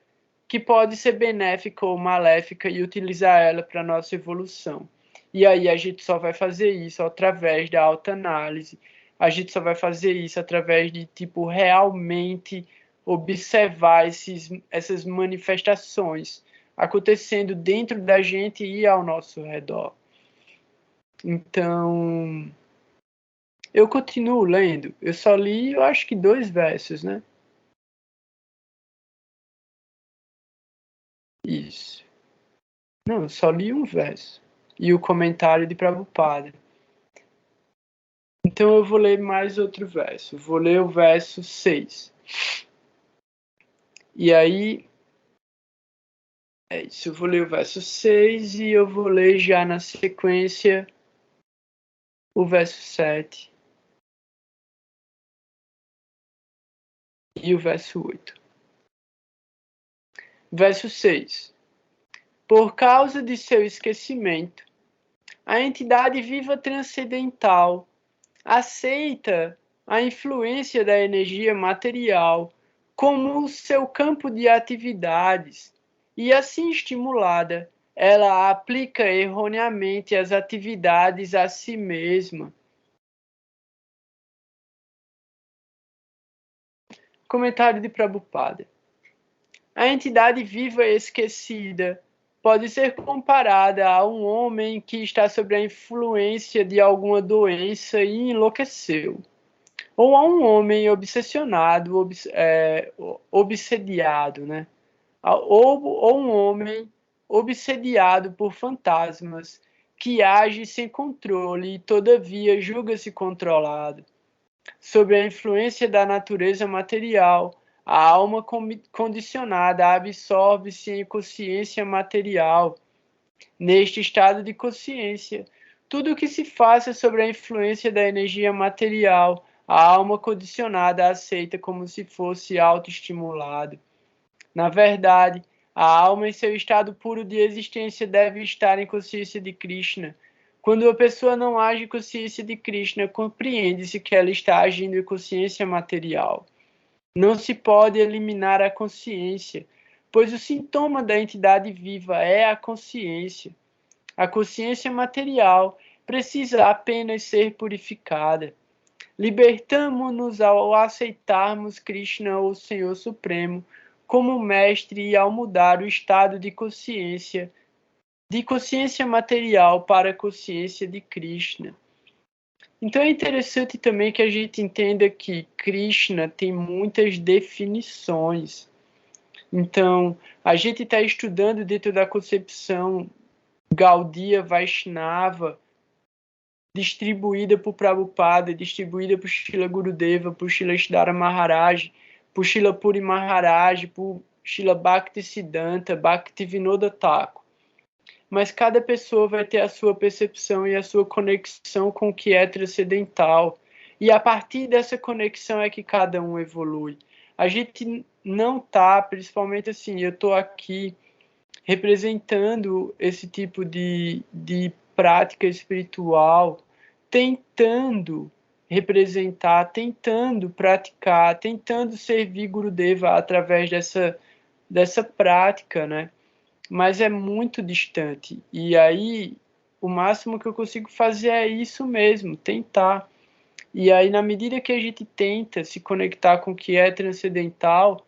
que pode ser benéfica ou maléfica e utilizar ela para a nossa evolução. E aí a gente só vai fazer isso através da autoanálise, a gente só vai fazer isso através de tipo realmente observar essas manifestações acontecendo dentro da gente e ao nosso redor. Então, eu continuo lendo. Eu só li, eu acho que 2 versos, né? Isso. Não, eu só li um verso. E o comentário de Prabhupada. Então eu vou ler mais outro verso. Vou ler o verso 6. E aí, é isso. Eu vou ler o verso 6 e eu vou ler já na sequência o verso 7 e o verso 8. Verso 6. Por causa de seu esquecimento, a entidade viva transcendental aceita a influência da energia material como o seu campo de atividades e, assim estimulada, ela aplica erroneamente as atividades a si mesma. Comentário de Prabhupada. A entidade viva esquecida pode ser comparada a um homem que está sob a influência de alguma doença e enlouqueceu, ou a um homem obsessionado, obsediado, né? Ou um homem obsediado por fantasmas que age sem controle e todavia julga-se controlado. Sob a influência da natureza material, a alma condicionada absorve-se em consciência material. Neste estado de consciência, tudo o que se faça sob a influência da energia material, a alma condicionada aceita como se fosse autoestimulado. Na verdade, a alma em seu estado puro de existência deve estar em consciência de Krishna. Quando a pessoa não age em consciência de Krishna, compreende-se que ela está agindo em consciência material. Não se pode eliminar a consciência, pois o sintoma da entidade viva é a consciência. A consciência material precisa apenas ser purificada. Libertamo-nos ao aceitarmos Krishna, o Senhor Supremo, como mestre e ao mudar o estado de consciência material para a consciência de Krishna. Então é interessante também que a gente entenda que Krishna tem muitas definições. Então, a gente está estudando dentro da concepção Gaudiya Vaishnava, distribuída por Prabhupada, distribuída por Srila Gurudeva, por Srila Siddhara Maharaj, por Srila Puri Maharaj, por Srila Bhaktisiddhanta, Bhaktivinoda Thakur. Mas cada pessoa vai ter a sua percepção e a sua conexão com o que é transcendental. E a partir dessa conexão é que cada um evolui. A gente não está, principalmente assim, eu estou aqui representando esse tipo de prática espiritual, tentando representar, tentando praticar, tentando servir Gurudeva através dessa prática, né? Mas é muito distante. E aí, o máximo que eu consigo fazer é isso mesmo, tentar. E aí, na medida que a gente tenta se conectar com o que é transcendental,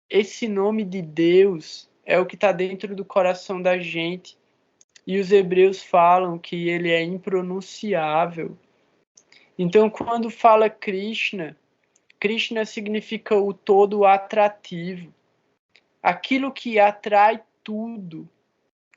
esse nome de Deus é o que está dentro do coração da gente. E os hebreus falam que ele é impronunciável. Então, quando fala Krishna, Krishna significa o todo atrativo. Aquilo que atrai tudo.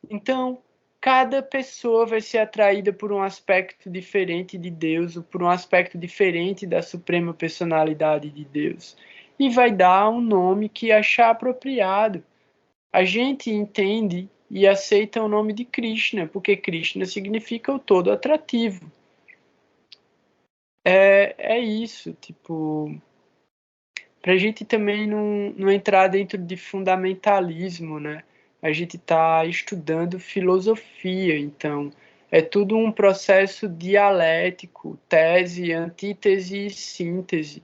Então, cada pessoa vai ser atraída por um aspecto diferente de Deus, ou por um aspecto diferente da suprema personalidade de Deus. E vai dar um nome que achar apropriado. A gente entende e aceita o nome de Krishna, porque Krishna significa o todo atrativo. É isso, tipo, para a gente também não entrar dentro de fundamentalismo, né? A gente está estudando filosofia, então é tudo um processo dialético, tese, antítese e síntese.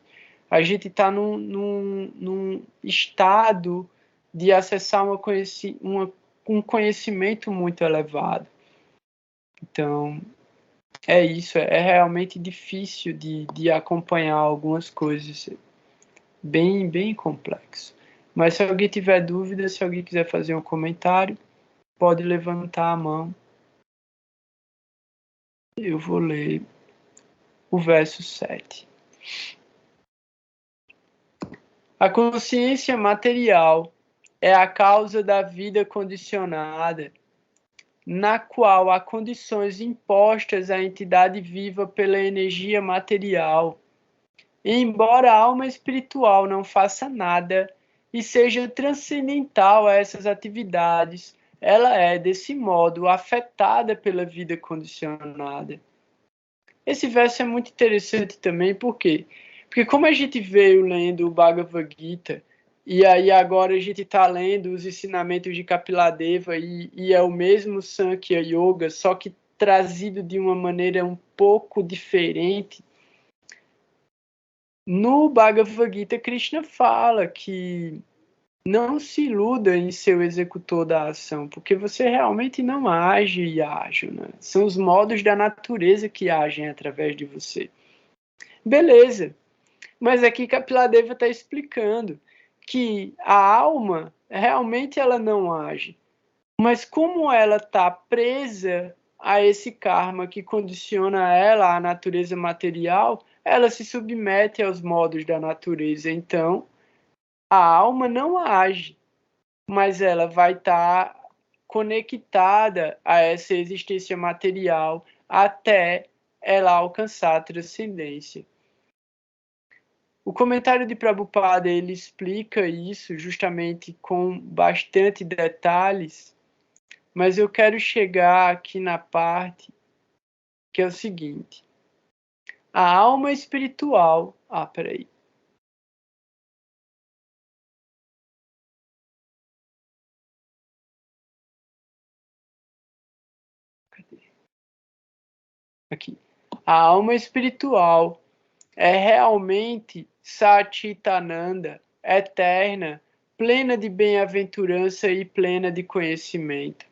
A gente está num estado de acessar um conhecimento muito elevado. Então, é isso, é realmente difícil de acompanhar algumas coisas, bem complexo. Mas se alguém tiver dúvida, se alguém quiser fazer um comentário, pode levantar a mão. Eu vou ler o verso 7. A consciência material é a causa da vida condicionada, na qual há condições impostas à entidade viva pela energia material. E embora a alma espiritual não faça nada e seja transcendental a essas atividades, ela é, desse modo, afetada pela vida condicionada. Esse verso é muito interessante também, por quê? Porque como a gente veio lendo o Bhagavad Gita, e aí agora a gente está lendo os ensinamentos de Kapiladeva, e é o mesmo Sankhya Yoga, só que trazido de uma maneira um pouco diferente. No Bhagavad Gita, Krishna fala que não se iluda em ser o executor da ação, porque você realmente não age e age, né? São os modos da natureza que agem através de você. Beleza. Mas aqui Kapiladeva está explicando que a alma realmente ela não age, mas como ela está presa a esse karma que condiciona ela à natureza material, ela se submete aos modos da natureza. Então, a alma não age, mas ela vai estar conectada a essa existência material até ela alcançar a transcendência. O comentário de Prabhupada ele explica isso justamente com bastante detalhes, mas eu quero chegar aqui na parte que é o seguinte: a alma espiritual. Peraí. Cadê? Aqui. A alma espiritual é realmente Satitananda, eterna, plena de bem-aventurança e plena de conhecimento.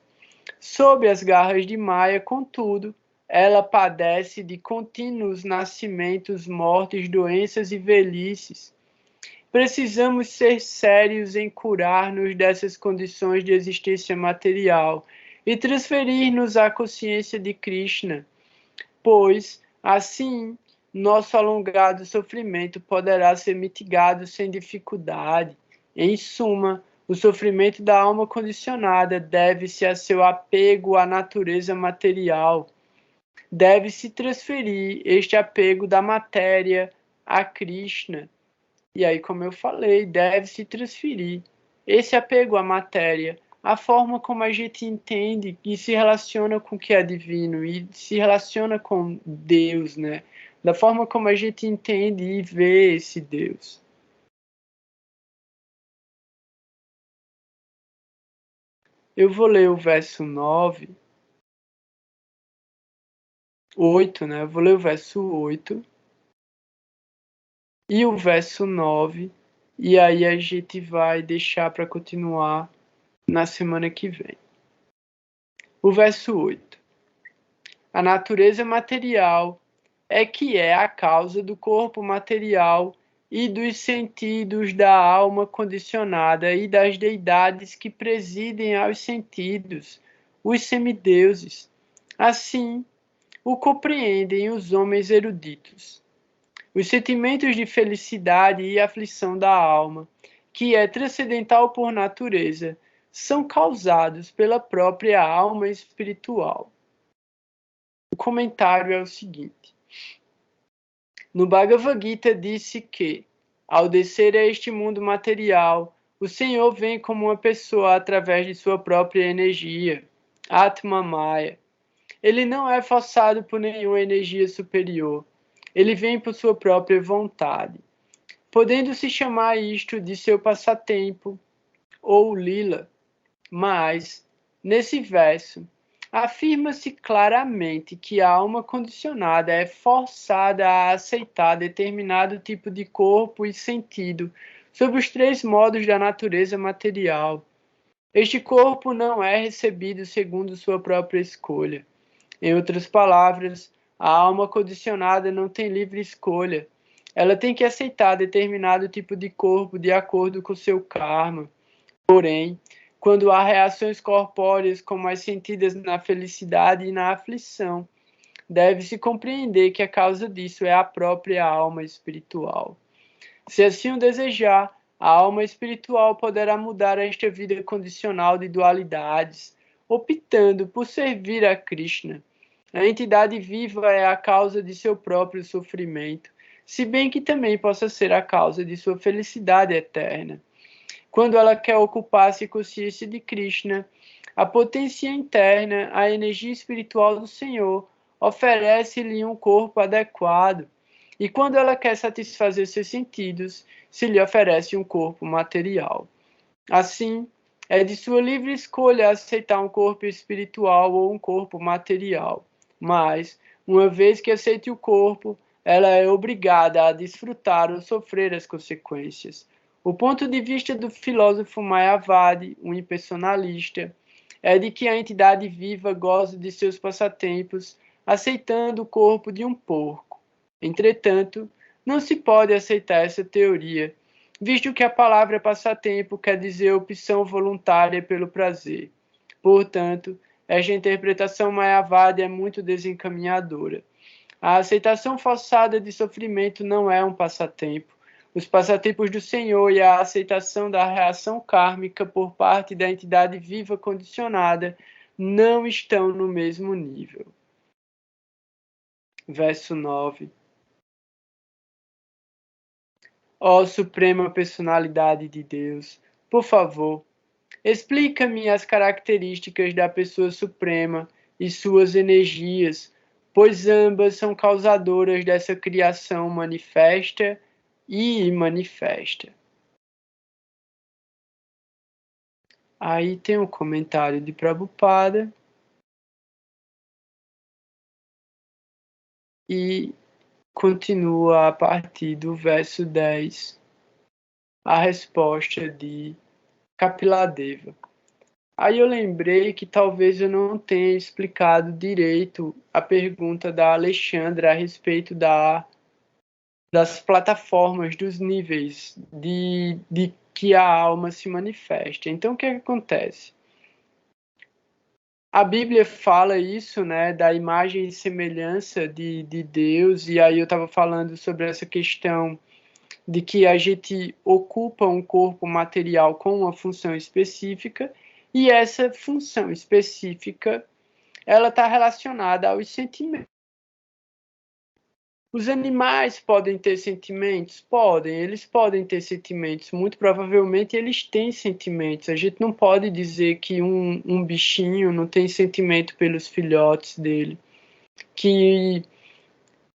Sob as garras de Maya, contudo, ela padece de contínuos nascimentos, mortes, doenças e velhices. Precisamos ser sérios em curar-nos dessas condições de existência material e transferir-nos à consciência de Krishna, pois, assim, nosso alongado sofrimento poderá ser mitigado sem dificuldade. Em suma, o sofrimento da alma condicionada deve-se a seu apego à natureza material. Deve-se transferir este apego da matéria a Krishna. E aí, como eu falei, deve-se transferir esse apego à matéria, a forma como a gente entende e se relaciona com o que é divino e se relaciona com Deus, né? Da forma como a gente entende e vê esse Deus. Eu vou ler o verso 8, né? Eu vou ler o verso 8 e o verso 9, e aí a gente vai deixar para continuar na semana que vem. O verso 8. A natureza material é que é a causa do corpo material e dos sentidos da alma condicionada e das deidades que presidem aos sentidos, os semideuses. Assim, o compreendem os homens eruditos. Os sentimentos de felicidade e aflição da alma, que é transcendental por natureza, são causados pela própria alma espiritual. O comentário é o seguinte: no Bhagavad Gita disse que, ao descer a este mundo material, o Senhor vem como uma pessoa através de sua própria energia, Atma Maya. Ele não é forçado por nenhuma energia superior. Ele vem por sua própria vontade, podendo-se chamar isto de seu passatempo ou lila. Mas, nesse verso, afirma-se claramente que a alma condicionada é forçada a aceitar determinado tipo de corpo e sentido sob os 3 modos da natureza material. Este corpo não é recebido segundo sua própria escolha. Em outras palavras, a alma condicionada não tem livre escolha. Ela tem que aceitar determinado tipo de corpo de acordo com seu karma. Porém, quando há reações corpóreas como as sentidas na felicidade e na aflição, deve-se compreender que a causa disso é a própria alma espiritual. Se assim o desejar, a alma espiritual poderá mudar esta vida condicional de dualidades, optando por servir a Krishna. A entidade viva é a causa de seu próprio sofrimento, se bem que também possa ser a causa de sua felicidade eterna. Quando ela quer ocupar-se em consciência de Krishna, a potência interna, a energia espiritual do Senhor, oferece-lhe um corpo adequado. E quando ela quer satisfazer seus sentidos, se lhe oferece um corpo material. Assim, é de sua livre escolha aceitar um corpo espiritual ou um corpo material. Mas, uma vez que aceite o corpo, ela é obrigada a desfrutar ou sofrer as consequências. O ponto de vista do filósofo Mayavadi, um impersonalista, é de que a entidade viva goza de seus passatempos, aceitando o corpo de um porco. Entretanto, Não se pode aceitar essa teoria, visto que a palavra passatempo quer dizer opção voluntária pelo prazer. Portanto, esta interpretação mayavada é muito desencaminhadora. A aceitação forçada de sofrimento não é um passatempo. Os passatempos do Senhor e a aceitação da reação kármica por parte da entidade viva condicionada não estão no mesmo nível. Verso 9. Ó Suprema Personalidade de Deus, por favor, explica-me as características da pessoa suprema e suas energias, pois ambas são causadoras dessa criação manifesta e imanifesta. Aí tem um comentário de Prabhupada e continua a partir do verso 10 a resposta de Kapiladeva. Aí eu lembrei que talvez eu não tenha explicado direito a pergunta da Alexandra a respeito das plataformas, dos níveis de que a alma se manifesta. Então, o que acontece? A Bíblia fala isso, né, da imagem e semelhança de Deus, e aí eu estava falando sobre essa questão de que a gente ocupa um corpo material com uma função específica, e essa função específica ela está relacionada aos sentimentos. Os animais podem ter sentimentos? Podem, eles podem ter sentimentos. Muito provavelmente eles têm sentimentos. A gente não pode dizer que um bichinho não tem sentimento pelos filhotes dele. Que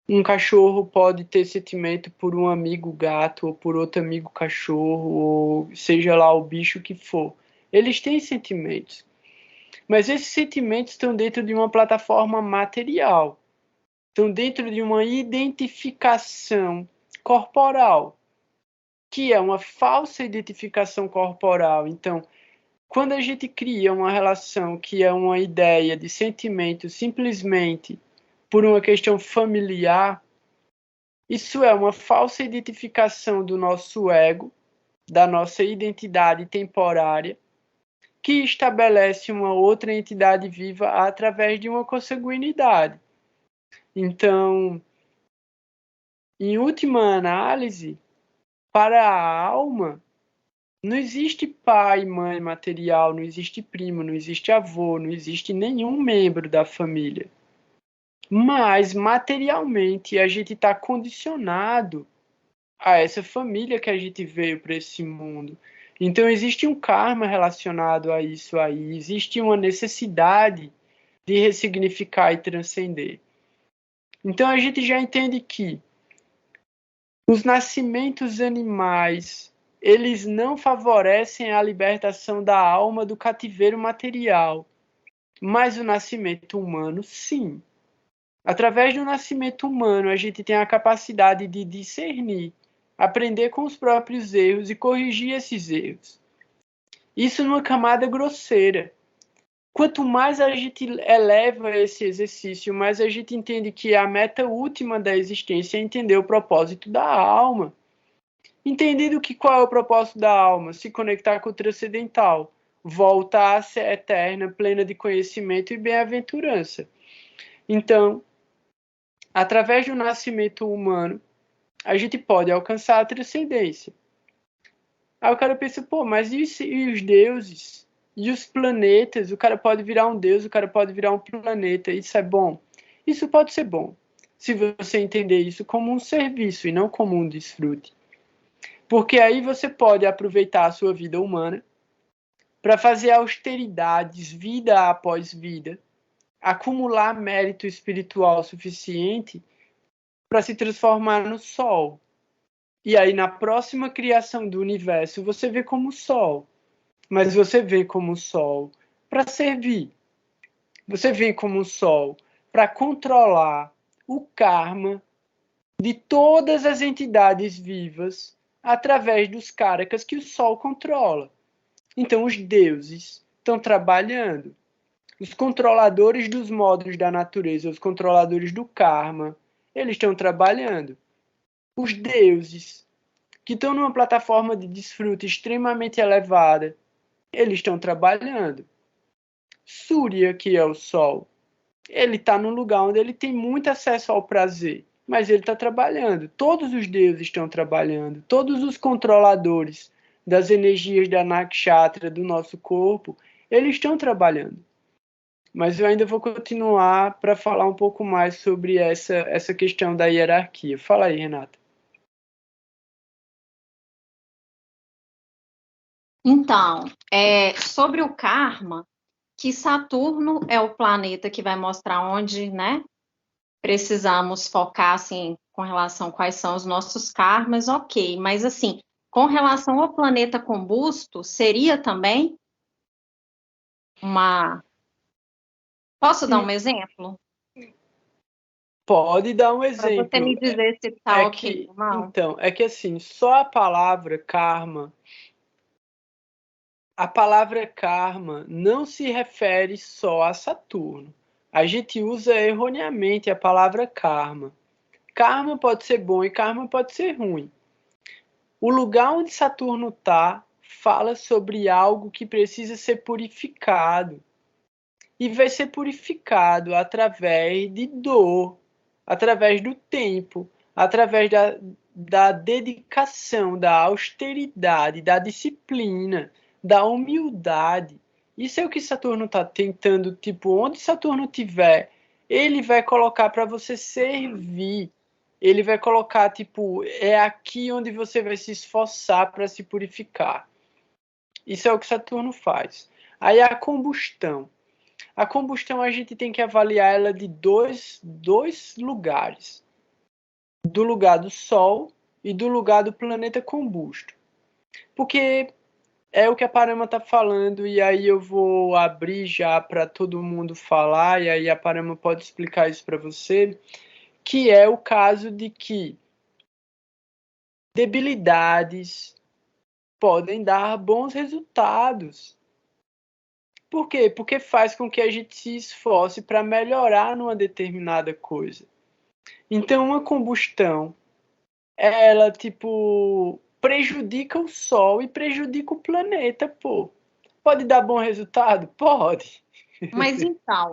um cachorro pode ter sentimento por um amigo gato ou por outro amigo cachorro, ou seja lá o bicho que for. Eles têm sentimentos. Mas esses sentimentos estão dentro de uma plataforma material. Estão dentro de uma identificação corporal, que é uma falsa identificação corporal. Então, quando a gente cria uma relação que é uma ideia de sentimento simplesmente por uma questão familiar, isso é uma falsa identificação do nosso ego, da nossa identidade temporária, que estabelece uma outra entidade viva através de uma consanguinidade. Então, em última análise, para a alma, não existe pai, mãe material, não existe primo, não existe avô, não existe nenhum membro da família. Mas, materialmente, a gente está condicionado a essa família que a gente veio para esse mundo. Então, existe um karma relacionado a isso aí, existe uma necessidade de ressignificar e transcender. Então, a gente já entende que os nascimentos animais, eles não favorecem a libertação da alma do cativeiro material, mas o nascimento humano, sim. Através do nascimento humano, a gente tem a capacidade de discernir, aprender com os próprios erros e corrigir esses erros. Isso numa camada grosseira. Quanto mais a gente eleva esse exercício, mais a gente entende que a meta última da existência é entender o propósito da alma. Entendido que qual é o propósito da alma? Se conectar com o transcendental, voltar a ser eterna, plena de conhecimento e bem-aventurança. Então, através do nascimento humano, a gente pode alcançar a transcendência. Aí o cara pensa, pô, mas e os deuses? E os planetas? O cara pode virar um deus, o cara pode virar um planeta. Isso é bom? Isso pode ser bom, se você entender isso como um serviço e não como um desfrute. Porque aí você pode aproveitar a sua vida humana para fazer austeridades, vida após vida, acumular mérito espiritual suficiente para se transformar no Sol. E aí, na próxima criação do universo, você vê como Sol. Mas você vê como Sol para servir. Você vê como Sol para controlar o karma de todas as entidades vivas através dos karakas que o Sol controla. Então, os deuses estão trabalhando. Os controladores dos modos da natureza, os controladores do karma, eles estão trabalhando. Os deuses, que estão numa plataforma de desfrute extremamente elevada, eles estão trabalhando. Surya, que é o Sol, ele está num lugar onde ele tem muito acesso ao prazer, mas ele está trabalhando. Todos os deuses estão trabalhando. Todos os controladores das energias da nakshatra do nosso corpo, eles estão trabalhando. Mas eu ainda vou continuar para falar um pouco mais sobre essa questão da hierarquia. Fala aí, Renata. Então, sobre o karma, que Saturno é o planeta que vai mostrar onde, né, precisamos focar, assim, com relação a quais são os nossos karmas, ok. Mas, assim, com relação ao planeta combusto, seria também uma... Posso dar um exemplo? Pode dar um Para exemplo. você me dizer se está ok ou não. Então, é que assim, só a palavra karma não se refere só a Saturno. A gente usa erroneamente a palavra karma. Karma pode ser bom e karma pode ser ruim. O lugar onde Saturno está fala sobre algo que precisa ser purificado. E vai ser purificado através de dor, através do tempo, através da dedicação, da austeridade, da disciplina, da humildade. Isso é o que Saturno está tentando, tipo, onde Saturno estiver, ele vai colocar para você servir. Ele vai colocar, tipo, é aqui onde você vai se esforçar para se purificar. Isso é o que Saturno faz. Aí a combustão. A combustão a gente tem que avaliar ela de dois lugares. Do lugar do Sol e do lugar do planeta combusto. Porque é o que a Parama está falando, e aí eu vou abrir já para todo mundo falar, e aí a Parama pode explicar isso para você, que é o caso de que debilidades podem dar bons resultados. Por quê? Porque faz com que a gente se esforce para melhorar numa determinada coisa. Então, uma combustão, ela, tipo, prejudica o Sol e prejudica o planeta, pô. Pode dar bom resultado? Pode. Mas então,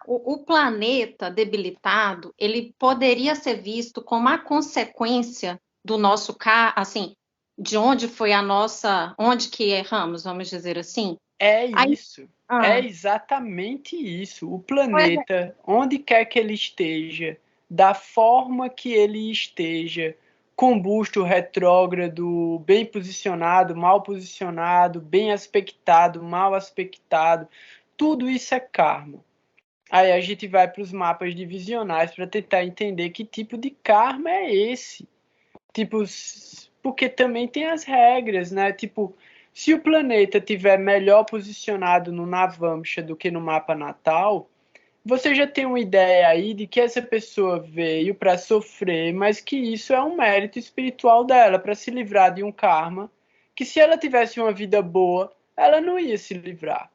o planeta debilitado, ele poderia ser visto como a consequência do nosso assim, de onde foi onde que erramos, vamos dizer assim? É Aí, isso. É exatamente isso. O planeta, onde quer que ele esteja, da forma que ele esteja, combusto, retrógrado, bem posicionado, mal posicionado, bem aspectado, mal aspectado, tudo isso é karma. Aí a gente vai para os mapas divisionais para tentar entender que tipo de karma é esse. Tipo, porque também tem as regras, né? Tipo, se o planeta tiver melhor posicionado no Navamsha do que no mapa natal, você já tem uma ideia aí de que essa pessoa veio para sofrer, mas que isso é um mérito espiritual dela para se livrar de um karma, que se ela tivesse uma vida boa, ela não ia se livrar.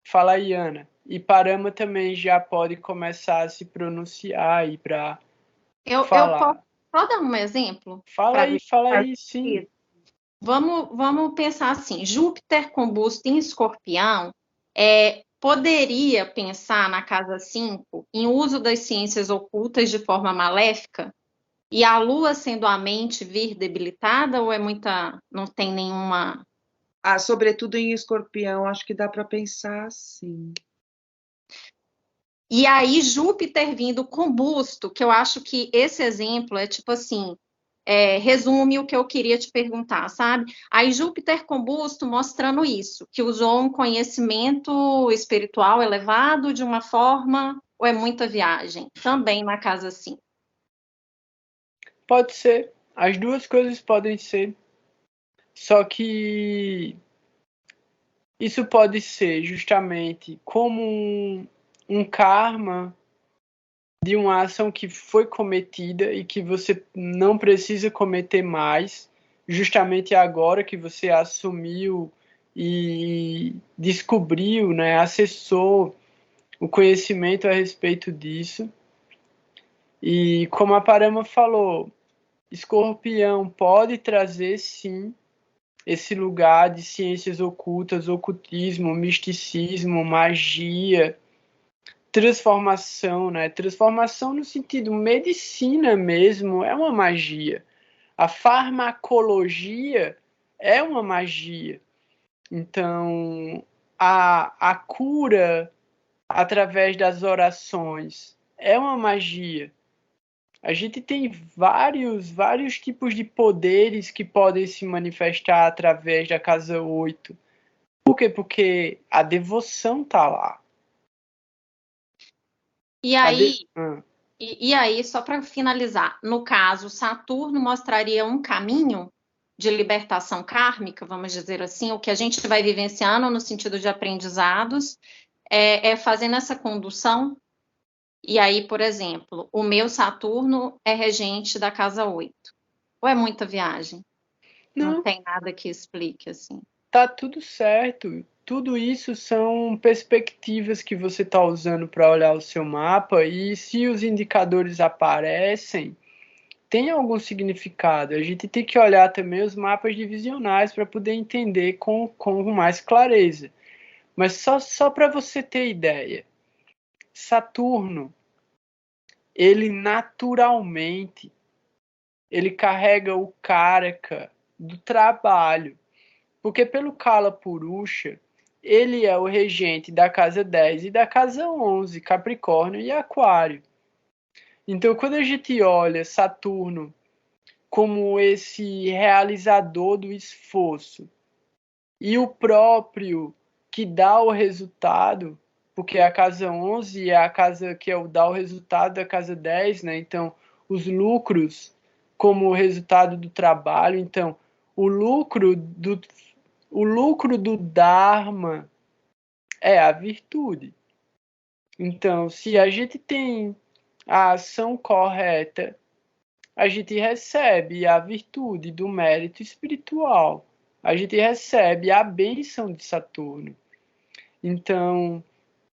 Fala aí, Ana. E Parama também já pode começar a se pronunciar aí para falar. Posso dar um exemplo? Fala aí, sim. Vamos pensar assim, Júpiter combusto em Escorpião poderia pensar na casa 5 em uso das ciências ocultas de forma maléfica? E a Lua sendo a mente vir debilitada ou não tem nenhuma... sobretudo em Escorpião, acho que dá para pensar assim. E aí Júpiter vindo combusto, que eu acho que esse exemplo é tipo assim, resume o que eu queria te perguntar, sabe? Aí Júpiter combusto mostrando isso, que usou um conhecimento espiritual elevado de uma forma, ou é muita viagem? Também na casa 5. Pode ser. As duas coisas podem ser. Só que isso pode ser justamente como um karma de uma ação que foi cometida e que você não precisa cometer mais, justamente agora que você assumiu e descobriu, né, acessou o conhecimento a respeito disso. E como a Parama falou, Escorpião pode trazer, sim, esse lugar de ciências ocultas, ocultismo, misticismo, magia, transformação, né? Transformação no sentido medicina mesmo, é uma magia. A farmacologia é uma magia. Então, a cura através das orações é uma magia. A gente tem vários tipos de poderes que podem se manifestar através da casa 8. Por quê? Porque a devoção tá lá. E aí, e aí, só para finalizar, no caso, Saturno mostraria um caminho de libertação kármica, vamos dizer assim, o que a gente vai vivenciando no sentido de aprendizados, fazendo essa condução. E aí, por exemplo, o meu Saturno é regente da casa 8. Ou é muita viagem? Não tem nada que explique assim. Tá tudo certo. Tudo isso são perspectivas que você está usando para olhar o seu mapa, e se os indicadores aparecem, tem algum significado. A gente tem que olhar também os mapas divisionais para poder entender com mais clareza. Mas só para você ter ideia, Saturno, ele naturalmente, ele carrega o Karaka do trabalho. Porque pelo Kala Purusha, ele é o regente da casa 10 e da casa 11, Capricórnio e Aquário. Então, quando a gente olha Saturno como esse realizador do esforço e o próprio que dá o resultado, porque a casa 11 é a casa que dá o resultado da casa 10, né? Então, os lucros como resultado do trabalho. Então, o lucro do Dharma é a virtude. Então, se a gente tem a ação correta, a gente recebe a virtude do mérito espiritual. A gente recebe a bênção de Saturno. Então,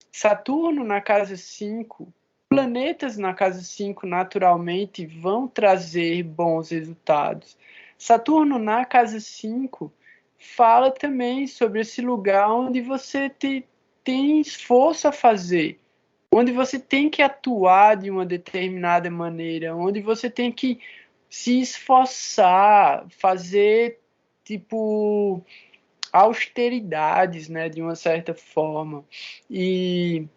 Saturno na casa 5, planetas na casa 5 naturalmente vão trazer bons resultados. Saturno na casa 5 fala também sobre esse lugar onde você tem esforço a fazer, onde você tem que atuar de uma determinada maneira, onde você tem que se esforçar, fazer tipo austeridades, né, de uma certa forma. E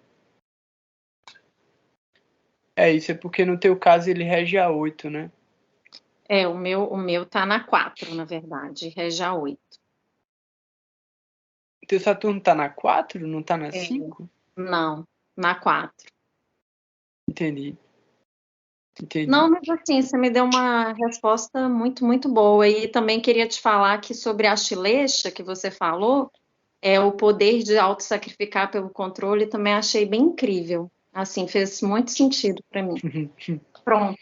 isso, é porque no teu caso ele rege a 8, né? O meu tá na 4, na verdade, rege a 8. Teu Saturno tá na 4, não tá na 5? Não, na 4. Entendi. Não, mas assim, você me deu uma resposta muito, muito boa. E também queria te falar que sobre a Shilesha, que você falou, o poder de auto-sacrificar pelo controle, também achei bem incrível. Assim, fez muito sentido para mim. Pronto,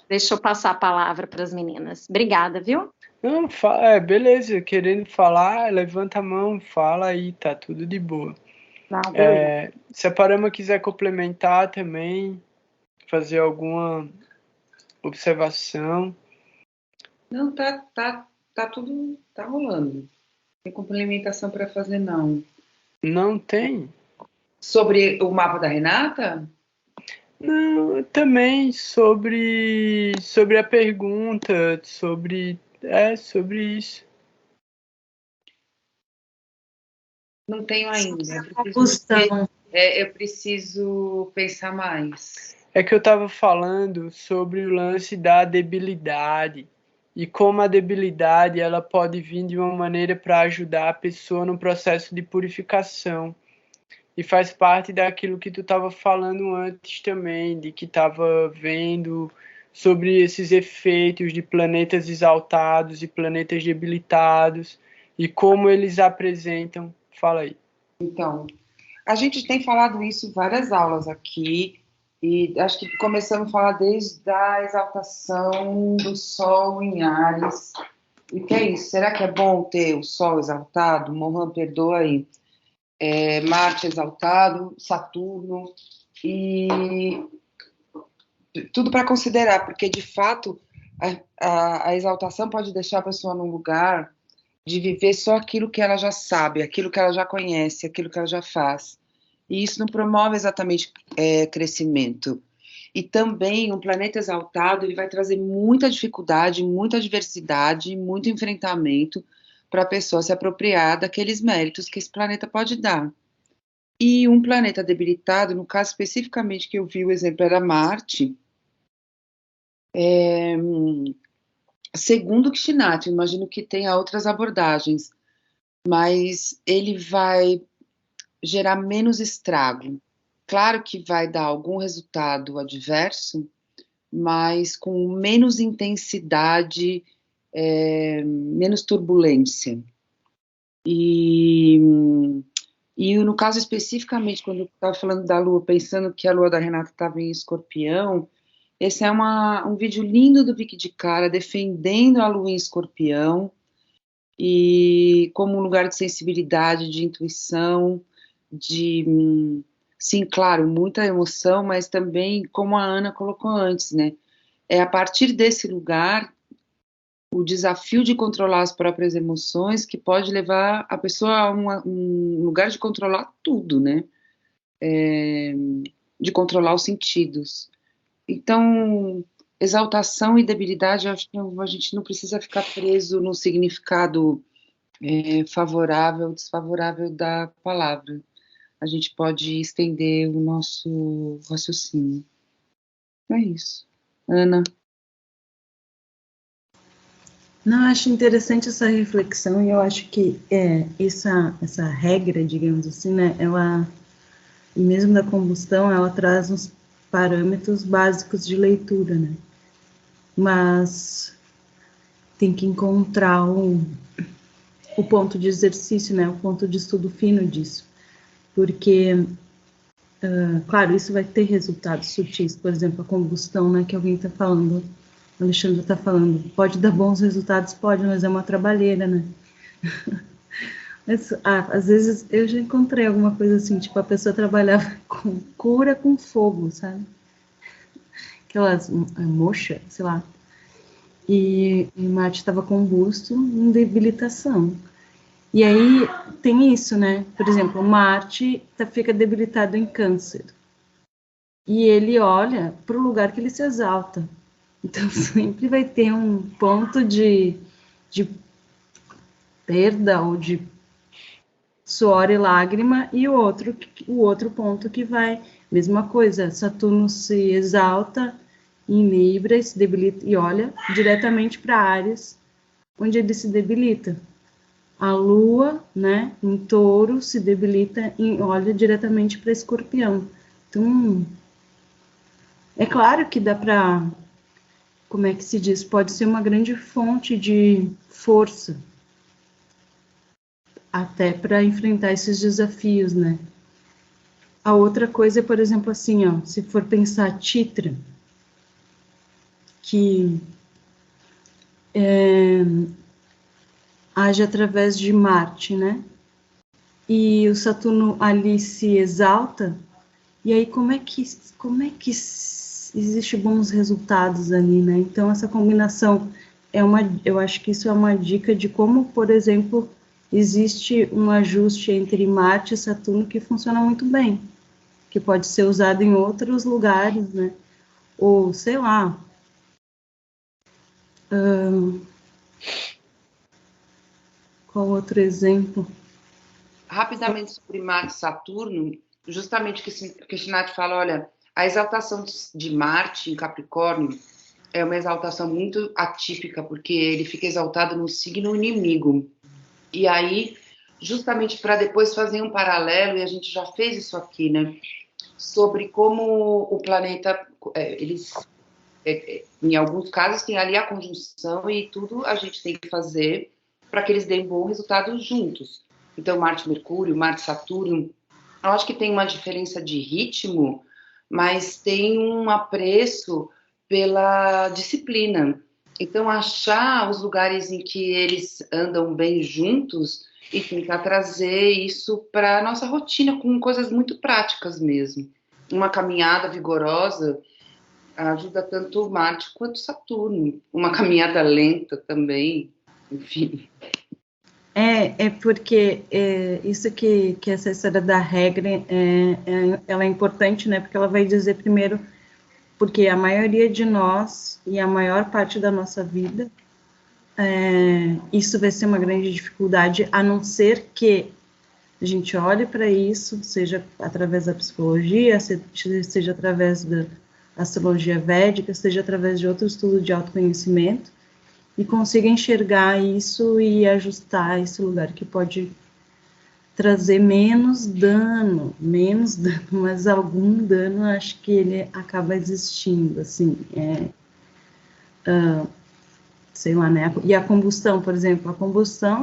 deixa eu passar a palavra para as meninas. Obrigada, viu? Não, beleza, querendo falar, levanta a mão, fala aí, tá tudo de boa. Não, beleza. Se a Parama quiser complementar também, fazer alguma observação. Não, tá tudo, tá rolando. Não tem complementação para fazer, não. Não tem? Sobre o mapa da Renata? Não, também sobre a pergunta, sobre isso. Não tenho ainda. Eu preciso pensar mais. É que eu estava falando sobre o lance da debilidade e como a debilidade ela pode vir de uma maneira para ajudar a pessoa no processo de purificação. E faz parte daquilo que tu estava falando antes também, de que estava vendo sobre esses efeitos de planetas exaltados e planetas debilitados e como eles apresentam. Fala aí. Então, a gente tem falado isso em várias aulas aqui, e acho que começamos a falar desde a exaltação do Sol em Áries. E que é isso? Será que é bom ter o Sol exaltado? Mohan, perdoa aí. Marte exaltado, Saturno, e tudo para considerar, porque de fato a exaltação pode deixar a pessoa num lugar de viver só aquilo que ela já sabe, aquilo que ela já conhece, aquilo que ela já faz. E isso não promove exatamente crescimento. E também um planeta exaltado, ele vai trazer muita dificuldade, muita adversidade, muito enfrentamento para a pessoa se apropriar daqueles méritos que esse planeta pode dar. E um planeta debilitado, no caso especificamente que eu vi o exemplo era Marte, segundo Kshinati, imagino que tenha outras abordagens, mas ele vai gerar menos estrago. Claro que vai dar algum resultado adverso, mas com menos intensidade, menos turbulência. E no caso especificamente, quando eu estava falando da Lua, pensando que a Lua da Renata estava em Escorpião, esse é um vídeo lindo do Vicky de Cara defendendo a Lua em Escorpião, e como um lugar de sensibilidade, de intuição, sim, claro, muita emoção, mas também, como a Ana colocou antes, né? É a partir desse lugar, o desafio de controlar as próprias emoções, que pode levar a pessoa a um lugar de controlar tudo, né? De controlar os sentidos. Então, exaltação e debilidade, acho que a gente não precisa ficar preso no significado favorável ou desfavorável da palavra. A gente pode estender o nosso raciocínio. É isso. Ana? Não, acho interessante essa reflexão e eu acho que essa regra, digamos assim, né, ela, mesmo da combustão, ela traz uns parâmetros básicos de leitura, né, mas tem que encontrar o ponto de exercício, né, o ponto de estudo fino disso, porque, claro, isso vai ter resultados sutis, por exemplo, a combustão, né, que alguém está falando, o Alexandre está falando, pode dar bons resultados, pode, mas é uma trabalheira, né? Mas, às vezes eu já encontrei alguma coisa assim, tipo, a pessoa trabalhava com cura com fogo, sabe? Aquelas moxa, sei lá. E Marte estava com busto em debilitação. E aí tem isso, né? Por exemplo, Marte fica debilitado em Câncer. E ele olha para o lugar que ele se exalta. Então, sempre vai ter um ponto de perda ou de suor e lágrima, e o outro ponto que vai, mesma coisa, Saturno se exalta em Libra e se debilita, e olha diretamente para Áries, onde ele se debilita. A Lua, né, em Touro, se debilita e olha diretamente para Escorpião. Então, é claro que dá para, como é que se diz, pode ser uma grande fonte de força, até para enfrentar esses desafios, né? A outra coisa é, por exemplo, assim, ó, se for pensar Chitra, que age através de Marte, né? E o Saturno ali se exalta, e aí como é que existe bons resultados ali, né? Então essa combinação eu acho que isso é uma dica de como, por exemplo, existe um ajuste entre Marte e Saturno que funciona muito bem, que pode ser usado em outros lugares, né? Ou, sei lá, qual outro exemplo? Rapidamente sobre Marte e Saturno, justamente que Kshinati fala, olha, a exaltação de Marte em Capricórnio é uma exaltação muito atípica, porque ele fica exaltado no signo inimigo. E aí, justamente para depois fazer um paralelo, e a gente já fez isso aqui, né? Sobre como o planeta, em alguns casos, tem ali a conjunção e tudo a gente tem que fazer para que eles deem bom resultado juntos. Então, Marte-Mercúrio, Marte-Saturno, eu acho que tem uma diferença de ritmo, mas tem um apreço pela disciplina. Então, achar os lugares em que eles andam bem juntos e tentar trazer isso para a nossa rotina, com coisas muito práticas mesmo. Uma caminhada vigorosa ajuda tanto Marte quanto Saturno. Uma caminhada lenta também, enfim. É porque isso que essa história da regra, ela é importante, né? Porque ela vai dizer primeiro, porque a maioria de nós e a maior parte da nossa vida, isso vai ser uma grande dificuldade, a não ser que a gente olhe para isso, seja através da psicologia, seja através da astrologia védica, seja através de outro estudo de autoconhecimento, e consiga enxergar isso e ajustar esse lugar que pode trazer menos dano, mas algum dano acho que ele acaba existindo, assim, sei lá, né, e a combustão, por exemplo,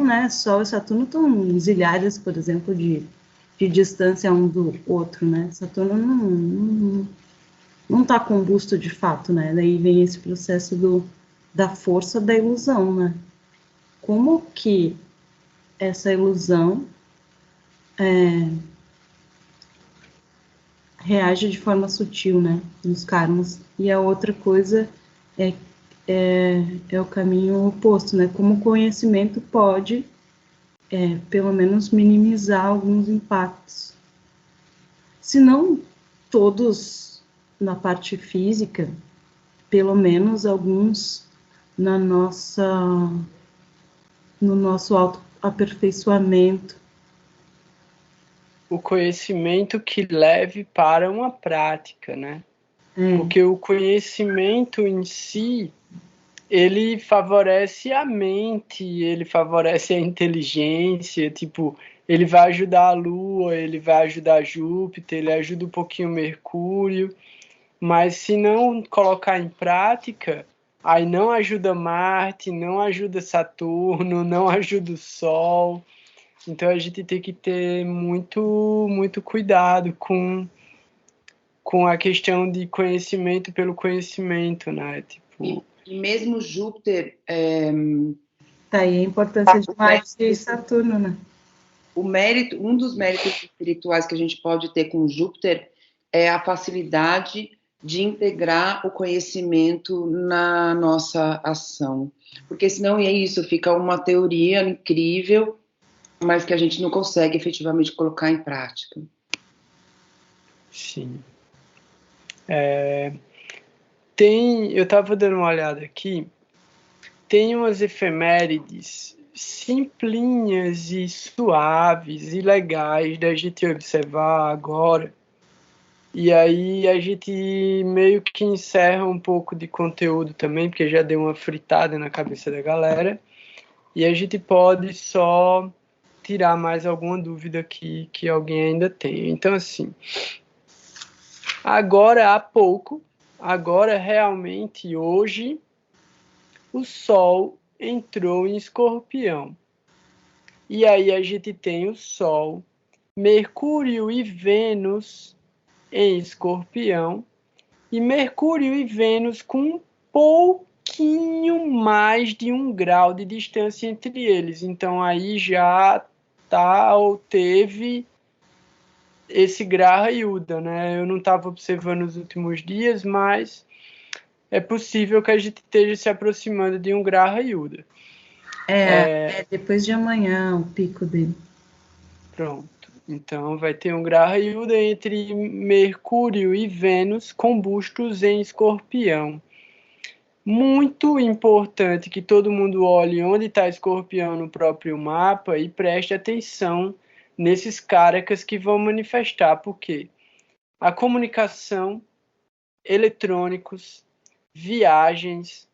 né, Sol e Saturno estão zilhares, por exemplo, de distância um do outro, né, Saturno não está combusto de fato, né, daí vem esse processo da força da ilusão, né, como que essa ilusão reage de forma sutil, né, nos karmas, e a outra coisa é o caminho oposto, né, como o conhecimento pode, pelo menos, minimizar alguns impactos. Se não todos na parte física, pelo menos alguns no nosso autoaperfeiçoamento. O conhecimento que leve para uma prática, né? Porque o conhecimento em si, ele favorece a mente, ele favorece a inteligência, tipo, ele vai ajudar a Lua, ele vai ajudar Júpiter, ele ajuda um pouquinho Mercúrio, mas se não colocar em prática, aí não ajuda Marte, não ajuda Saturno, não ajuda o Sol. Então a gente tem que ter muito cuidado com a questão de conhecimento pelo conhecimento, né? Tipo... E mesmo Júpiter... Tá aí a importância de Marte e Saturno, né? Um dos méritos espirituais que a gente pode ter com Júpiter é a facilidade de integrar o conhecimento na nossa ação. Porque senão é isso, fica uma teoria incrível, mas que a gente não consegue efetivamente colocar em prática. Sim. Eu estava dando uma olhada aqui, tem umas efemérides simplinhas e suaves e legais da gente observar agora. E aí a gente meio que encerra um pouco de conteúdo também, porque já deu uma fritada na cabeça da galera. E a gente pode só tirar mais alguma dúvida que alguém ainda tem. Então, assim, agora realmente hoje, o Sol entrou em Escorpião. E aí a gente tem o Sol, Mercúrio e Vênus em Escorpião, e Mercúrio e Vênus com um pouquinho mais de 1 grau de distância entre eles. Então aí já teve esse Graha Yuddha, né? Eu não estava observando nos últimos dias, mas é possível que a gente esteja se aproximando de um Graha Yuddha. Depois de amanhã o pico dele. Pronto. Então vai ter um Graha Yuddha entre Mercúrio e Vênus combustos em Escorpião. Muito importante que todo mundo olhe onde está Escorpião no próprio mapa e preste atenção nesses caracas que vão manifestar, porque a comunicação, eletrônicos, viagens,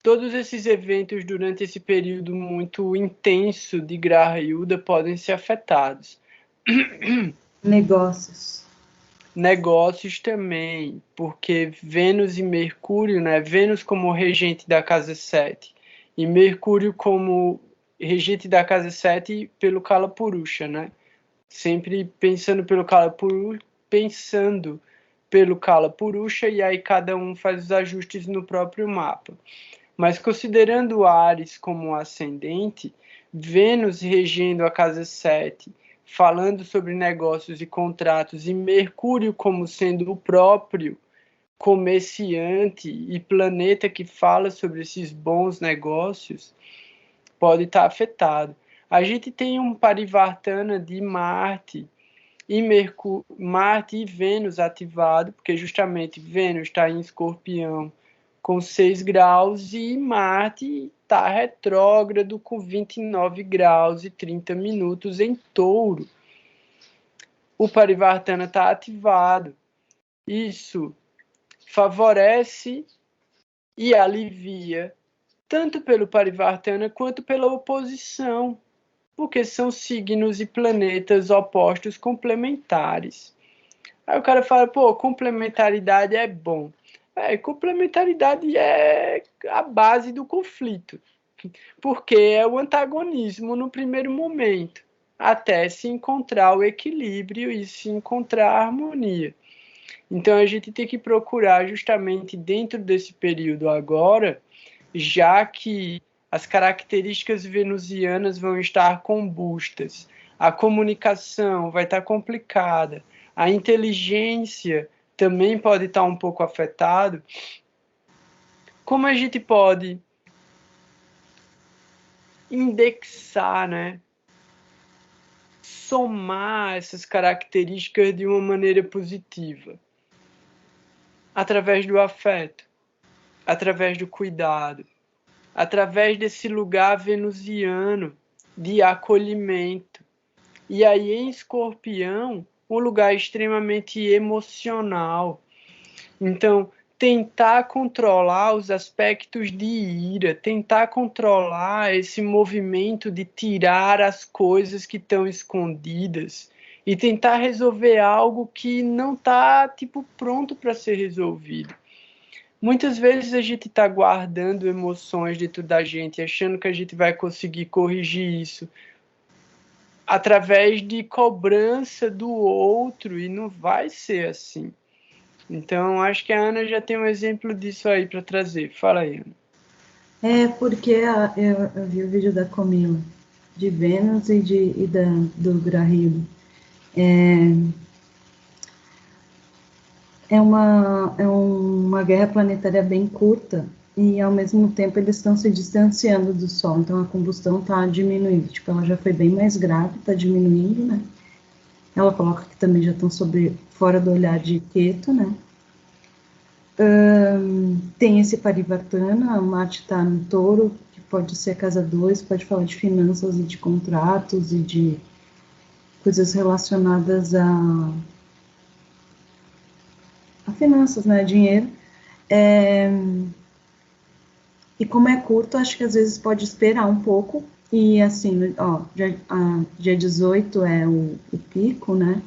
todos esses eventos durante esse período muito intenso de Graha Yuddha podem ser afetados. Negócios também, porque Vênus e Mercúrio, né? Vênus como regente da casa 7 e Mercúrio como regente da casa 7 pelo Kala Purusha, né? Sempre pensando pelo Kala Purusha, e aí cada um faz os ajustes no próprio mapa. Mas considerando Áries como ascendente, Vênus regendo a casa 7, falando sobre negócios e contratos, e Mercúrio como sendo o próprio comerciante e planeta que fala sobre esses bons negócios pode estar afetado. A gente tem um Parivartana de Marte e Vênus ativado, porque justamente Vênus está em Escorpião com 6 graus e Marte está retrógrado com 29 graus e 30 minutos em Touro. O Parivartana está ativado. Isso favorece e alivia tanto pelo Parivartana quanto pela oposição, porque são signos e planetas opostos complementares. Aí o cara fala, pô, complementaridade é bom. Complementaridade é a base do conflito, porque é o antagonismo no primeiro momento, até se encontrar o equilíbrio e se encontrar a harmonia. Então a gente tem que procurar justamente dentro desse período agora, já que as características venusianas vão estar combustas, a comunicação vai estar complicada, a inteligência também pode estar um pouco afetada. Como a gente pode indexar, né? Somar essas características de uma maneira positiva? Através do afeto, através do cuidado, através desse lugar venusiano de acolhimento. E aí em Escorpião, um lugar extremamente emocional. Então, tentar controlar os aspectos de ira, tentar controlar esse movimento de tirar as coisas que estão escondidas e tentar resolver algo que não está pronto para ser resolvido. Muitas vezes a gente está guardando emoções dentro da gente, achando que a gente vai conseguir corrigir isso através de cobrança do outro, e não vai ser assim. Então, acho que a Ana já tem um exemplo disso aí para trazer. Fala aí, Ana. Porque eu vi o vídeo da Camila, de Vênus e do Grahilde. É uma guerra planetária bem curta e, ao mesmo tempo, eles estão se distanciando do Sol. Então, a combustão está diminuindo. Ela já foi bem mais grave, está diminuindo, né? Ela coloca que também já estão fora do olhar de Ketu, né? Tem esse Parivartana, a Marte está no Touro, que pode ser a casa 2, pode falar de finanças e de contratos e de coisas relacionadas a finanças, né, dinheiro. E como é curto, acho que às vezes pode esperar um pouco. E assim, dia 18 é o pico, né?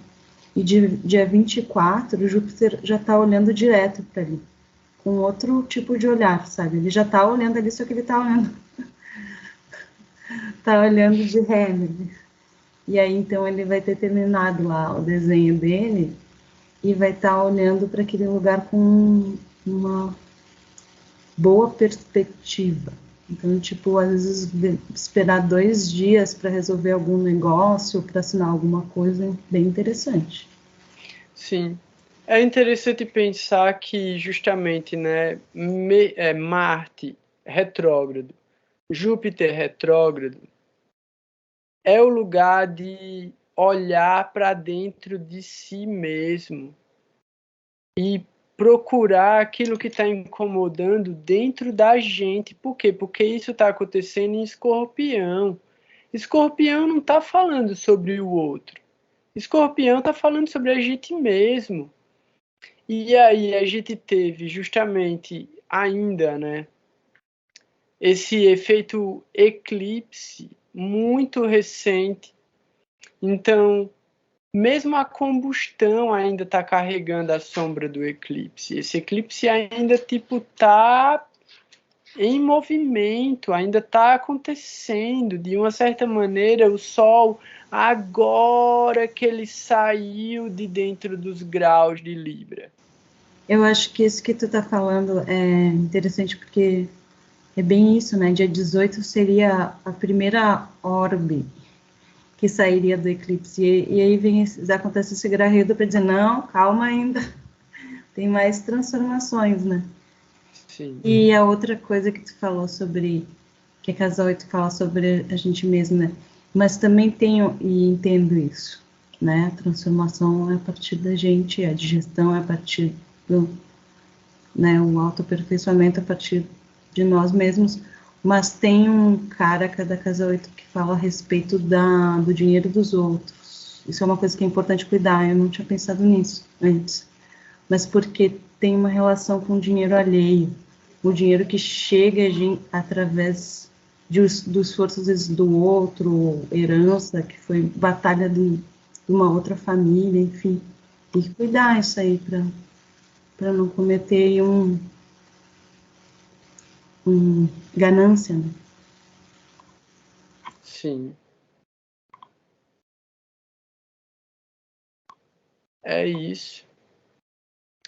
E dia 24, o Júpiter já está olhando direto para ali, com outro tipo de olhar, sabe? Ele já está olhando ali, só que ele está olhando de ré, né? E aí, então, ele vai ter terminado lá o desenho dele e vai estar olhando para aquele lugar com uma boa perspectiva. Então, às vezes, esperar 2 dias para resolver algum negócio, para assinar alguma coisa, é bem interessante. Sim. É interessante pensar que, justamente, né, Marte retrógrado, Júpiter retrógrado, é o lugar de olhar para dentro de si mesmo e procurar aquilo que está incomodando dentro da gente. Por quê? Porque isso está acontecendo em Escorpião. Escorpião não está falando sobre o outro. Escorpião está falando sobre a gente mesmo. E aí a gente teve justamente ainda, né, esse efeito eclipse muito recente. Então, mesmo a combustão ainda está carregando a sombra do eclipse. Esse eclipse ainda está em movimento, ainda está acontecendo. De uma certa maneira, o Sol, agora que ele saiu de dentro dos graus de Libra. Eu acho que isso que tu está falando é interessante porque é bem isso, né? Dia 18 seria a primeira orbe que sairia do eclipse. E aí acontece esse Grahilde para dizer, não, calma ainda, tem mais transformações, né? Sim. E a outra coisa que tu falou sobre, que a Casa 8 fala sobre a gente mesmo, né? Mas também tenho e entendo isso, né? A transformação é a partir da gente, a digestão é a partir do, né? O autoaperfeiçoamento é a partir de nós mesmos. Mas tem um cara da Casa 8 que fala a respeito do dinheiro dos outros. Isso é uma coisa que é importante cuidar, eu não tinha pensado nisso antes. Mas porque tem uma relação com o dinheiro alheio, o dinheiro que chega a gente através do esforço, às vezes, do outro, herança, que foi batalha de uma outra família, enfim. Tem que cuidar isso aí para não cometer ganância, né? Sim. É isso.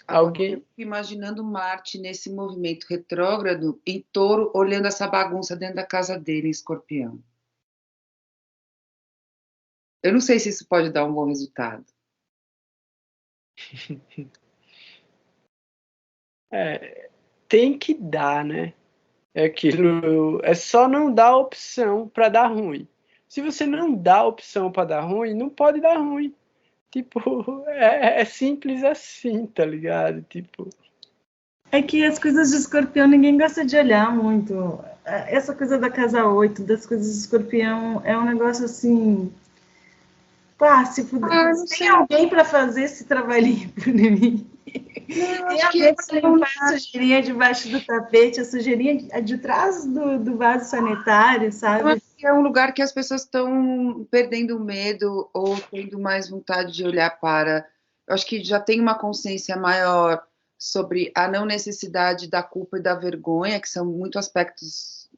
Alguém? Eu fico imaginando Marte nesse movimento retrógrado em Touro, olhando essa bagunça dentro da casa dele, em Escorpião. Eu não sei se isso pode dar um bom resultado. Tem que dar, né? É aquilo. É só não dar opção para dar ruim. Se você não dá opção para dar ruim, não pode dar ruim. Tipo, é simples assim, tá ligado? Tipo. É que as coisas de Escorpião ninguém gosta de olhar muito. Essa coisa da Casa 8, das coisas de Escorpião, é um negócio assim. Pá, se tem alguém para fazer esse trabalhinho por mim. Tem alguém para limpar a sujeirinha debaixo do tapete, a sujeirinha de trás do vaso sanitário, sabe? É um lugar que as pessoas estão perdendo medo ou tendo mais vontade de olhar para. Eu acho que já tem uma consciência maior sobre a não necessidade da culpa e da vergonha, que são muitos aspectos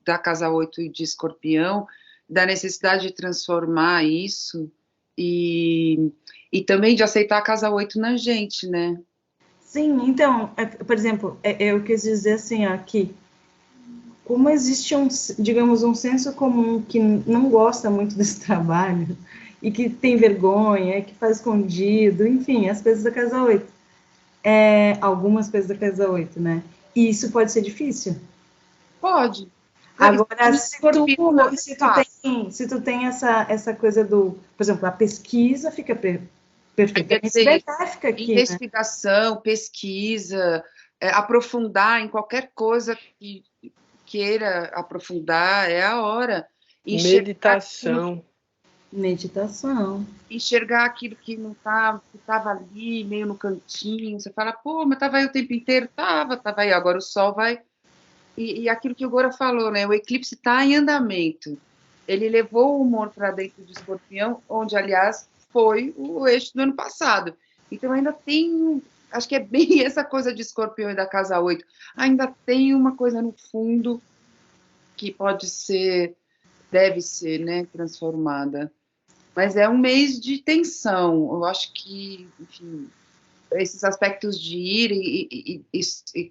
da Casa 8 e de Escorpião, da necessidade de transformar isso e também de aceitar a Casa 8 na gente, né? Sim, então, por exemplo, eu quis dizer assim, ó, que como existe digamos, um senso comum que não gosta muito desse trabalho e que tem vergonha, que faz escondido, enfim, as coisas da Casa 8. Algumas coisas da Casa 8, né? E isso pode ser difícil. Pode. Agora, se tu tem essa coisa do, por exemplo, a pesquisa fica perfeitamente benéfica aqui, investigação, né? Pesquisa, aprofundar em qualquer coisa que queira aprofundar, é a hora. Meditação. Enxergar aquilo que não estava ali, meio no cantinho. Você fala, pô, mas estava aí o tempo inteiro? Tava aí. Agora o sol vai... E aquilo que o Gora falou, né? O eclipse está em andamento. Ele levou o humor para dentro do Escorpião, onde, aliás, foi o eixo do ano passado. Então, ainda tem... Acho que é bem essa coisa de Escorpião e da Casa 8. Ainda tem uma coisa no fundo que pode ser, deve ser, né, transformada. Mas é um mês de tensão. Eu acho que, enfim, esses aspectos de ir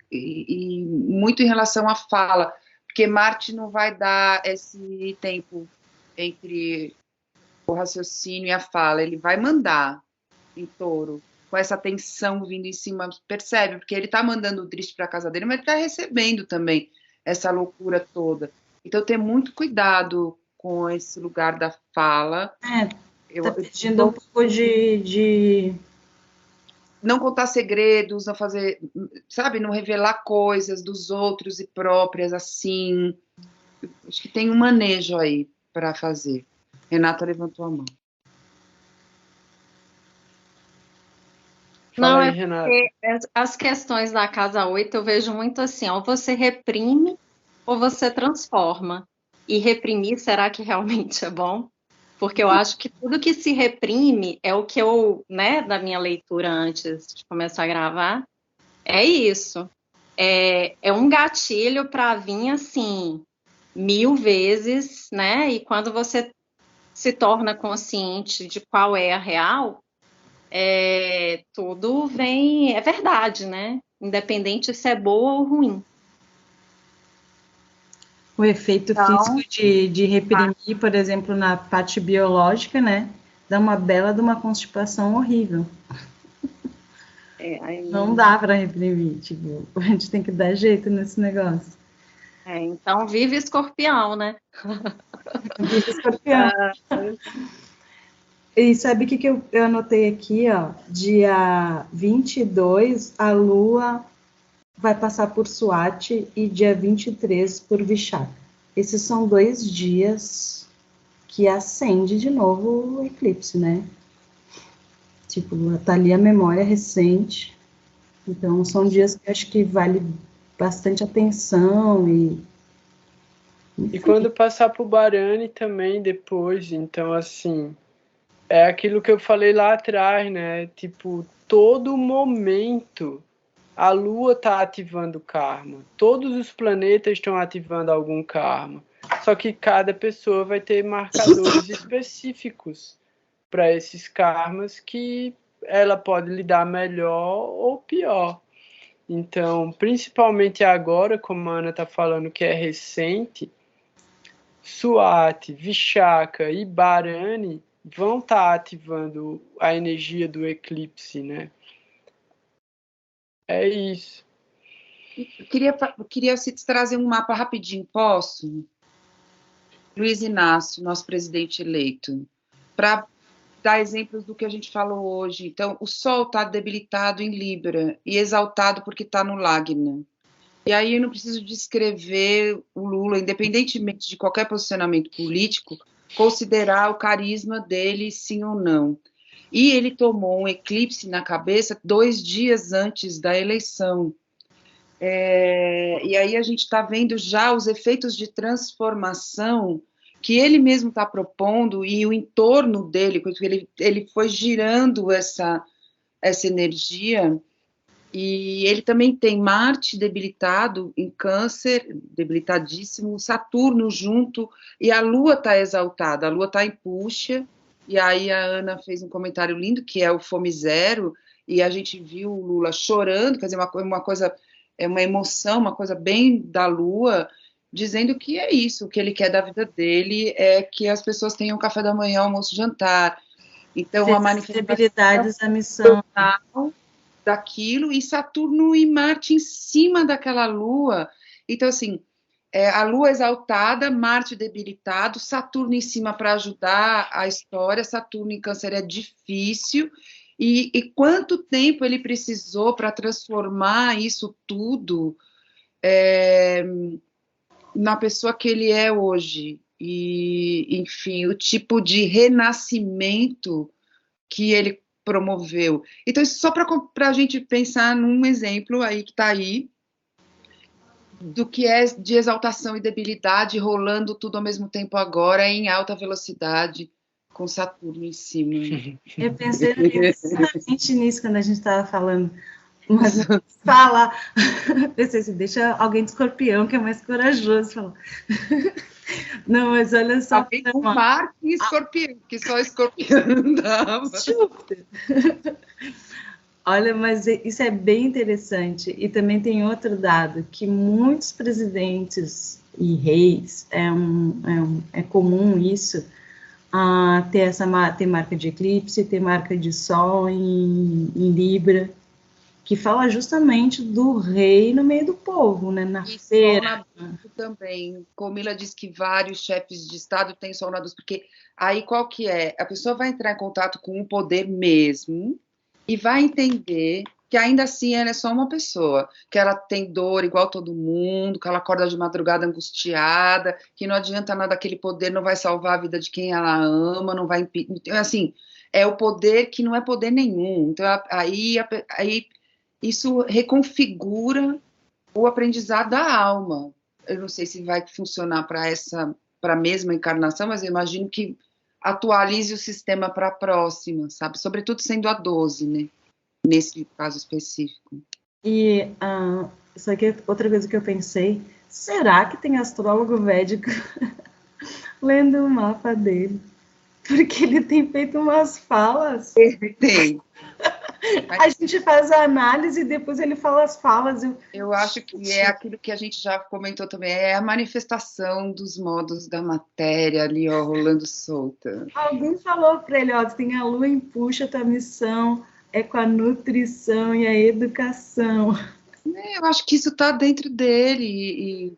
e muito em relação à fala, porque Marte não vai dar esse tempo entre o raciocínio e a fala, ele vai mandar em Touro, com essa tensão vindo em cima, percebe? Porque ele está mandando o triste para a casa dele, mas ele está recebendo também essa loucura toda. Então, ter muito cuidado com esse lugar da fala. Tá pedindo um pouco de não contar segredos, não fazer, sabe, não revelar coisas dos outros e próprias, assim. Acho que tem um manejo aí para fazer. Renata levantou a mão. Fala aí, Renata. As questões da Casa 8 eu vejo muito assim, ou você reprime ou você transforma. E reprimir, será que realmente é bom? Porque eu acho que tudo que se reprime é o que eu, né, da minha leitura antes de começar a gravar, é isso. É um gatilho para vir assim 1000 vezes, né? E quando você se torna consciente de qual é a real, tudo vem, é verdade, né? Independente se é boa ou ruim. O efeito físico de reprimir, por exemplo, na parte biológica, né? Dá uma bela de uma constipação horrível. Não dá para reprimir, tipo, a gente tem que dar jeito nesse negócio. Então, vive Escorpião, né? Vive Escorpião. E sabe o que eu anotei aqui, ó? Dia 22, a Lua vai passar por Swati e dia 23 por Vishaka. Esses são 2 dias que acende de novo o eclipse, né? Tipo, tá ali a memória recente. Então, são dias que eu acho que vale bastante atenção e... E quando passar por Barani também depois, então, assim, é aquilo que eu falei lá atrás, né? Tipo, todo momento a Lua tá ativando karma. Todos os planetas estão ativando algum karma. Só que cada pessoa vai ter marcadores específicos para esses karmas que ela pode lidar melhor ou pior. Então, principalmente agora, como a Ana está falando que é recente, Swati, Vishaka e Barani vão estar ativando a energia do eclipse, né? É isso. Eu queria trazer um mapa rapidinho, posso? Luiz Inácio, nosso presidente eleito, para dar exemplos do que a gente falou hoje. Então, o Sol está debilitado em Libra e exaltado porque está no Lagna. E aí eu não preciso descrever o Lula, independentemente de qualquer posicionamento político, considerar o carisma dele, sim ou não. E ele tomou um eclipse na cabeça 2 dias antes da eleição. E aí a gente está vendo já os efeitos de transformação que ele mesmo está propondo e o entorno dele, porque ele foi girando essa energia. E ele também tem Marte debilitado em Câncer, debilitadíssimo, Saturno junto, e a Lua está exaltada, a Lua está em Puxa, e aí a Ana fez um comentário lindo, que é o Fome Zero, e a gente viu o Lula chorando, quer dizer, uma coisa, uma emoção, uma coisa bem da Lua, dizendo que é isso, o que ele quer da vida dele é que as pessoas tenham café da manhã, almoço, jantar. Então, a manifestação da missão daquilo, e Saturno e Marte em cima daquela Lua. Então, assim, a Lua exaltada, Marte debilitado, Saturno em cima para ajudar a história, Saturno em Câncer é difícil, e quanto tempo ele precisou para transformar isso tudo na pessoa que ele é hoje, e, enfim, o tipo de renascimento que ele promoveu. Então, isso só para a gente pensar num exemplo aí que está aí, do que é de exaltação e debilidade rolando tudo ao mesmo tempo agora em alta velocidade, com Saturno em cima. Eu pensei exatamente nisso quando a gente estava falando. Mas fala, pensei assim, deixa alguém de Escorpião que é mais corajoso falar. Não, mas olha só. Alguém com Marte e Escorpião, que só Escorpião não dava. Olha, mas isso é bem interessante. E também tem outro dado, que muitos presidentes e reis, é comum isso, ter marca de eclipse, ter marca de Sol em Libra, que fala justamente do rei no meio do povo, né? Na feira. Sol na também. Comila diz que vários chefes de Estado têm Sol na 12, porque aí qual que é? A pessoa vai entrar em contato com o poder mesmo e vai entender que ainda assim ela é só uma pessoa, que ela tem dor igual todo mundo, que ela acorda de madrugada angustiada, que não adianta nada, aquele poder não vai salvar a vida de quem ela ama, não vai impedir. Assim, é o poder que não é poder nenhum. Então, aí isso reconfigura o aprendizado da alma. Eu não sei se vai funcionar para a mesma encarnação, mas eu imagino que atualize o sistema para a próxima, sabe? Sobretudo sendo a 12, né? Nesse caso específico. E isso aqui é outra coisa que eu pensei, será que tem astrólogo védico lendo o mapa dele? Porque ele tem feito umas falas. Ele tem. A gente faz a análise e depois ele fala as falas. Eu acho que é aquilo que a gente já comentou também, é a manifestação dos modos da matéria ali, ó, rolando solta. Alguém falou para ele, ó, tem a lua em Puxa, tua missão, é com a nutrição e a educação. Eu acho que isso está dentro dele e,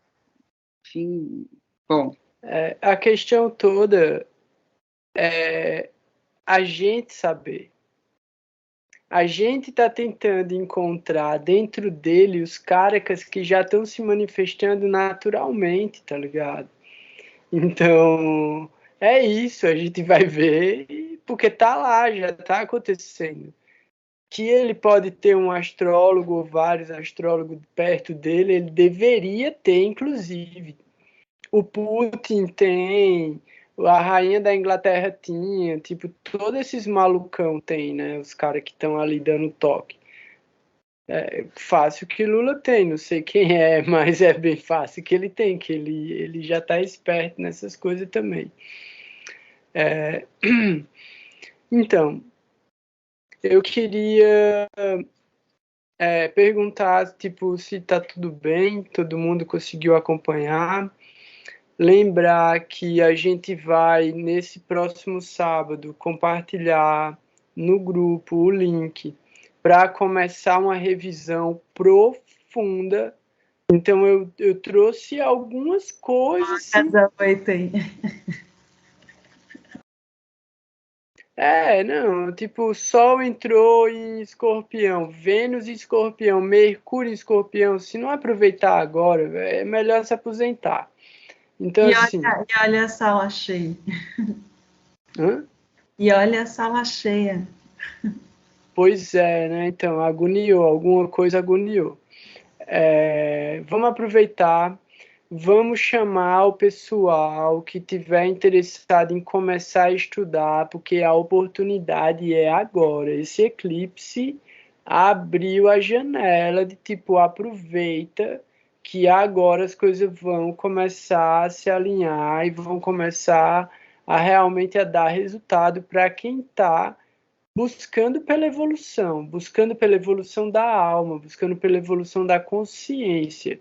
enfim, bom. A questão toda é a gente saber. A gente está tentando encontrar dentro dele os caras que já estão se manifestando naturalmente, tá ligado? Então, é isso, a gente vai ver, porque tá lá, já tá acontecendo. Que ele pode ter um astrólogo ou vários astrólogos perto dele, ele deveria ter, inclusive. O Putin tem, a rainha da Inglaterra tinha, tipo, todos esses malucão tem, né? Os caras que estão ali dando toque. É fácil que Lula tem, não sei quem é, mas é bem fácil que ele tem, que ele já está esperto nessas coisas também. Então, eu queria perguntar, tipo, se está tudo bem, todo mundo conseguiu acompanhar. Lembrar que a gente vai, nesse próximo sábado, compartilhar no grupo o link para começar uma revisão profunda. Então, eu trouxe algumas coisas. Casa 8 aí. Não, tipo, Sol entrou em Escorpião, Vênus em Escorpião, Mercúrio em Escorpião. Se não aproveitar agora, é melhor se aposentar. Então, assim. E olha a sala cheia. Hã? E olha a sala cheia. Pois é, né? Então, agoniou, alguma coisa agoniou. Vamos aproveitar, vamos chamar o pessoal que tiver interessado em começar a estudar, porque a oportunidade é agora. Esse eclipse abriu a janela de tipo, aproveita que agora as coisas vão começar a se alinhar e vão começar a realmente a dar resultado para quem está buscando pela evolução da alma, buscando pela evolução da consciência,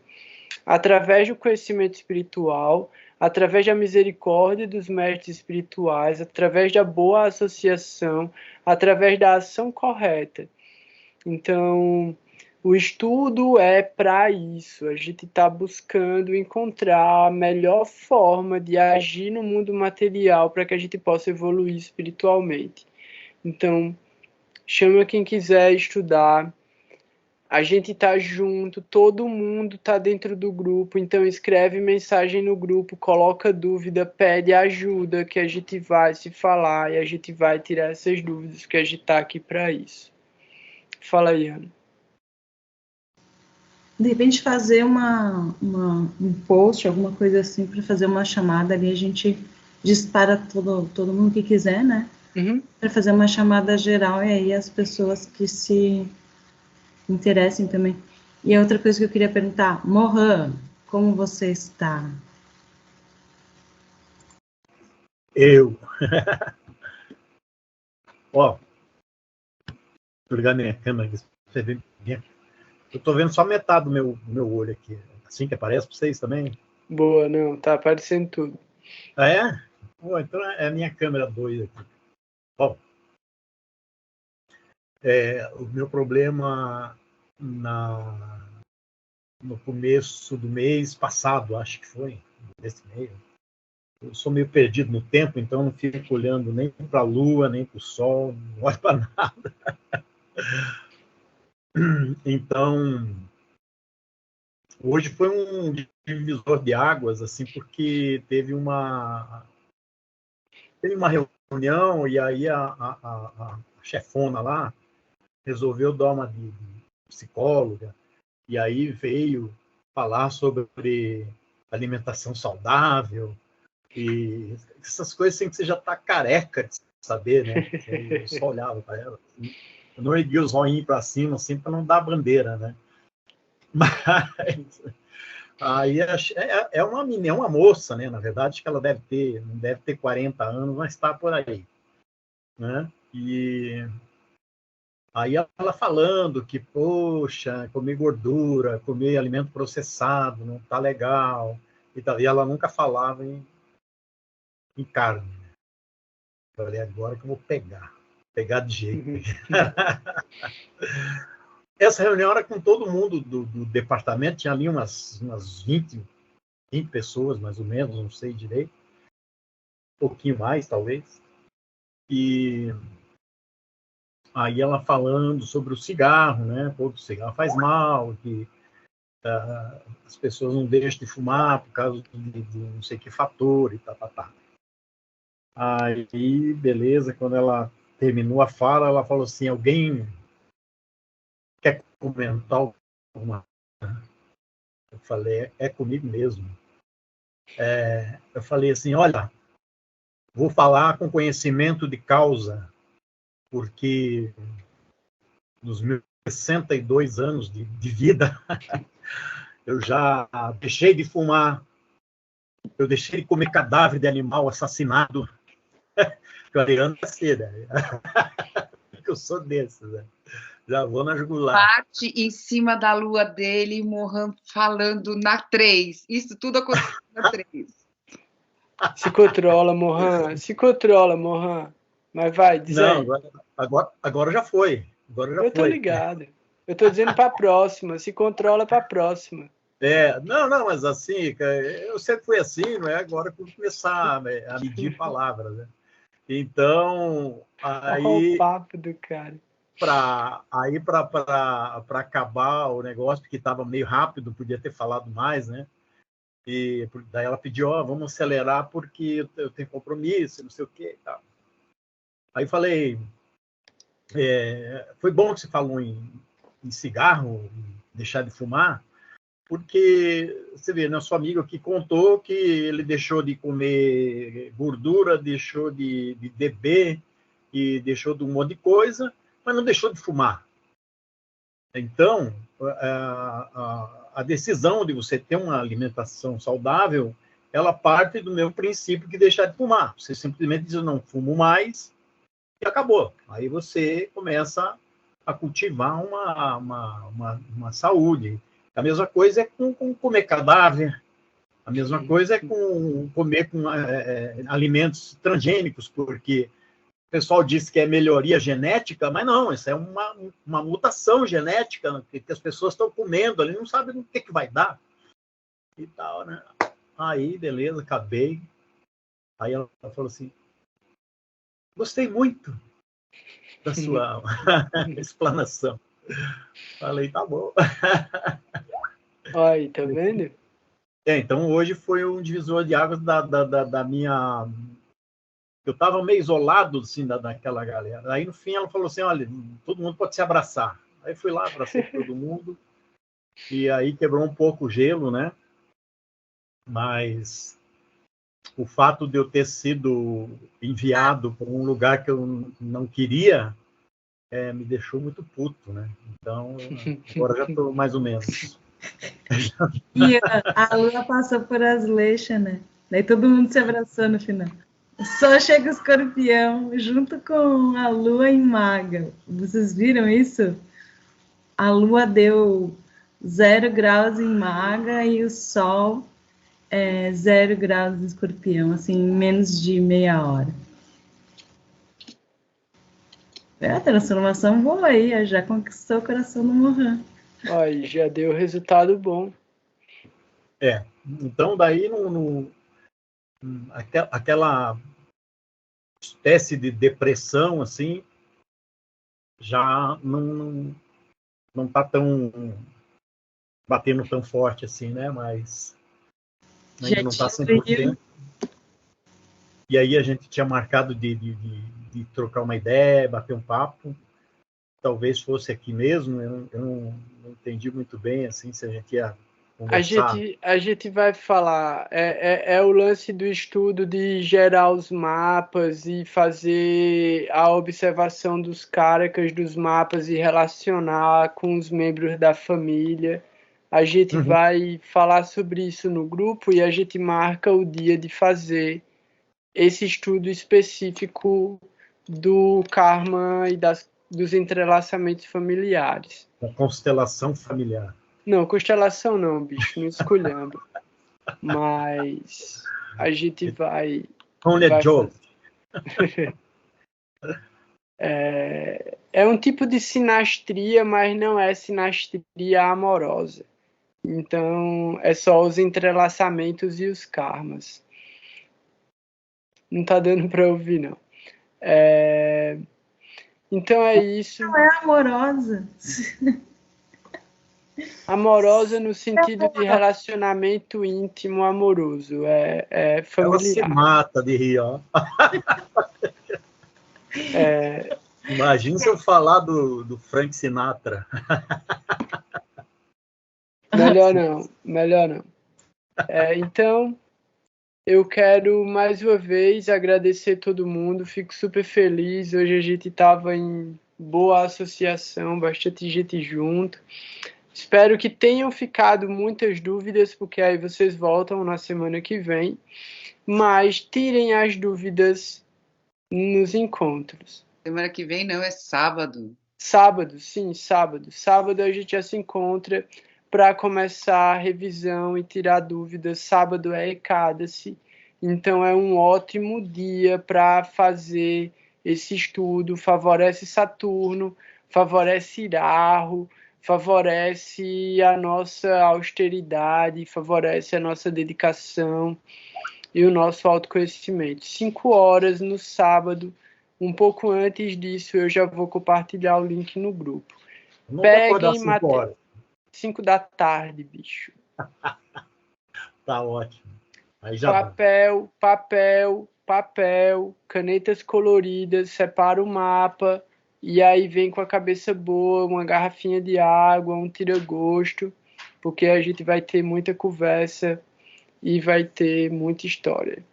através do conhecimento espiritual, através da misericórdia dos mestres espirituais, através da boa associação, através da ação correta. Então, o estudo é para isso. A gente está buscando encontrar a melhor forma de agir no mundo material para que a gente possa evoluir espiritualmente. Então, chama quem quiser estudar. A gente tá junto, todo mundo tá dentro do grupo, então escreve mensagem no grupo, coloca dúvida, pede ajuda, que a gente vai se falar e a gente vai tirar essas dúvidas, que a gente tá aqui para isso. Fala aí, Ana. De repente fazer um post, alguma coisa assim, para fazer uma chamada ali, a gente dispara todo mundo que quiser, né? Uhum. Para fazer uma chamada geral e aí as pessoas que se interessem também. E a outra coisa que eu queria perguntar, Mohan, como você está? Eu. Ó, vou ligar minha câmera aqui. Você vê bem. Eu tô vendo só metade do meu olho aqui. Assim que aparece para vocês também? Boa, não, tá aparecendo tudo. Ah, é? Pô, então é a minha câmera 2 aqui. Bom, o meu problema no começo do mês passado, acho que foi, nesse mês. Eu sou meio perdido no tempo, então não fico olhando nem para a lua, nem para o sol, não olho para nada. Então, hoje foi um divisor de águas, assim, porque teve uma reunião e aí a chefona lá resolveu dar uma de psicóloga e aí veio falar sobre alimentação saudável e essas coisas assim que você já está careca de saber, né? Eu só olhava para ela, assim, eu não erguia os olhinhos para cima, assim, para não dar bandeira, né? Mas aí é uma moça, né? Na verdade, que ela não deve ter 40 anos, mas está por aí, né? E aí ela falando que, poxa, comer gordura, comer alimento processado, não tá legal. E ela nunca falava em carne. Eu falei, agora que eu vou pegar. Pegar de jeito. Essa reunião era com todo mundo do departamento, tinha ali umas 20 pessoas, mais ou menos, não sei direito. Um pouquinho mais, talvez. E aí ela falando sobre o cigarro, né? Pô, o cigarro faz mal, que as pessoas não deixam de fumar por causa de não sei que fator e tá. Aí, beleza, quando ela terminou a fala, ela falou assim, alguém quer comentar alguma coisa? Eu falei, é comigo mesmo. Eu falei assim, olha, vou falar com conhecimento de causa, porque nos meus 62 anos de vida, eu já deixei de fumar, eu deixei de comer cadáver de animal assassinado. Coreano é assim, né? Eu sou desses, né? Já vou na jugular. Bate em cima da lua dele, Mohan falando na 3. Isso tudo aconteceu na 3. Se controla, Mohan. Se controla, Mohan. Mas vai, diz aí. Agora já foi. Eu tô ligado. Eu tô dizendo pra próxima. Se controla pra próxima. Não, mas assim, eu sempre fui assim, não é agora que eu vou começar a medir palavras, né? Então, aí... Olha o papo do cara. Para acabar o negócio, porque estava meio rápido, podia ter falado mais, né? E daí ela pediu, vamos acelerar porque eu tenho compromisso, não sei o quê. Tá. Aí falei, foi bom que você falou em cigarro, em deixar de fumar, porque você vê, nosso amigo aqui contou que ele deixou de comer gordura, deixou de beber e deixou de um monte de coisa, mas não deixou de fumar. Então, a decisão de você ter uma alimentação saudável, ela parte do mesmo princípio que deixar de fumar. Você simplesmente diz, eu não fumo mais, e acabou. Aí você começa a cultivar uma saúde. A mesma coisa é com comer cadáver, a mesma coisa é com comer alimentos transgênicos, porque o pessoal diz que é melhoria genética, mas não, isso é uma mutação genética que as pessoas estão comendo ali, não sabem o que vai dar. E tal, né? Aí, beleza, acabei. Aí ela falou assim, gostei muito da sua explanação. Falei, tá bom. Aí, tá vendo? Então hoje foi um divisor de águas da minha... Eu estava meio isolado, assim, daquela galera. Aí, no fim, ela falou assim, olha, todo mundo pode se abraçar. Aí fui lá, abracei todo mundo, e aí quebrou um pouco o gelo, né? Mas o fato de eu ter sido enviado para um lugar que eu não queria me deixou muito puto, né? Então, agora já estou mais ou menos. E a Lua passou por Asleixas, né? Daí todo mundo se abraçou no final. Só chega o Escorpião junto com a Lua em Maga. Vocês viram isso? A Lua deu 0 graus em Maga e o Sol 0 graus em Escorpião, assim, em menos de meia hora. A transformação boa aí, já conquistou o coração do Mohan. Aí, já deu resultado bom. Então daí aquela espécie de depressão, assim, já não está tão batendo tão forte assim, né? Mas ainda não está 100%. E aí a gente tinha marcado de trocar uma ideia, bater um papo. Talvez fosse aqui mesmo, eu não entendi muito bem, assim, se a gente ia conversar. A gente vai falar, é o lance do estudo de gerar os mapas e fazer a observação dos caracas dos mapas e relacionar com os membros da família. A gente vai falar sobre isso no grupo e a gente marca o dia de fazer esse estudo específico do karma e dos entrelaçamentos familiares. A constelação familiar. Não, constelação não, bicho, não escolhendo. Mas a gente vai... Only a joke. É um tipo de sinastria, mas não é sinastria amorosa. Então, é só os entrelaçamentos e os karmas. Não tá dando para ouvir, não. Então é isso. Não é amorosa. Amorosa no sentido de relacionamento íntimo amoroso. É Ela se familiar. mata de rir, ó. Imagina se eu falar do Frank Sinatra. Melhor não, melhor não. Então, eu quero mais uma vez agradecer todo mundo, fico super feliz. Hoje a gente estava em boa associação, bastante gente junto. Espero que tenham ficado muitas dúvidas, porque aí vocês voltam na semana que vem. Mas tirem as dúvidas nos encontros. Semana que vem não, é sábado. Sábado, sim, sábado. Sábado a gente já se encontra para começar a revisão e tirar dúvidas. Sábado é Ekadasi, então é um ótimo dia para fazer esse estudo. Favorece Saturno, favorece Rahu, favorece a nossa austeridade, favorece a nossa dedicação e o nosso autoconhecimento. 5 horas no sábado. Um pouco antes disso, eu já vou compartilhar o link no grupo. Não vou acordar 5 horas. 5 da tarde, bicho. Tá ótimo. Aí já papel, canetas coloridas, separa o mapa e aí vem com a cabeça boa, uma garrafinha de água, um tira-gosto, porque a gente vai ter muita conversa e vai ter muita história.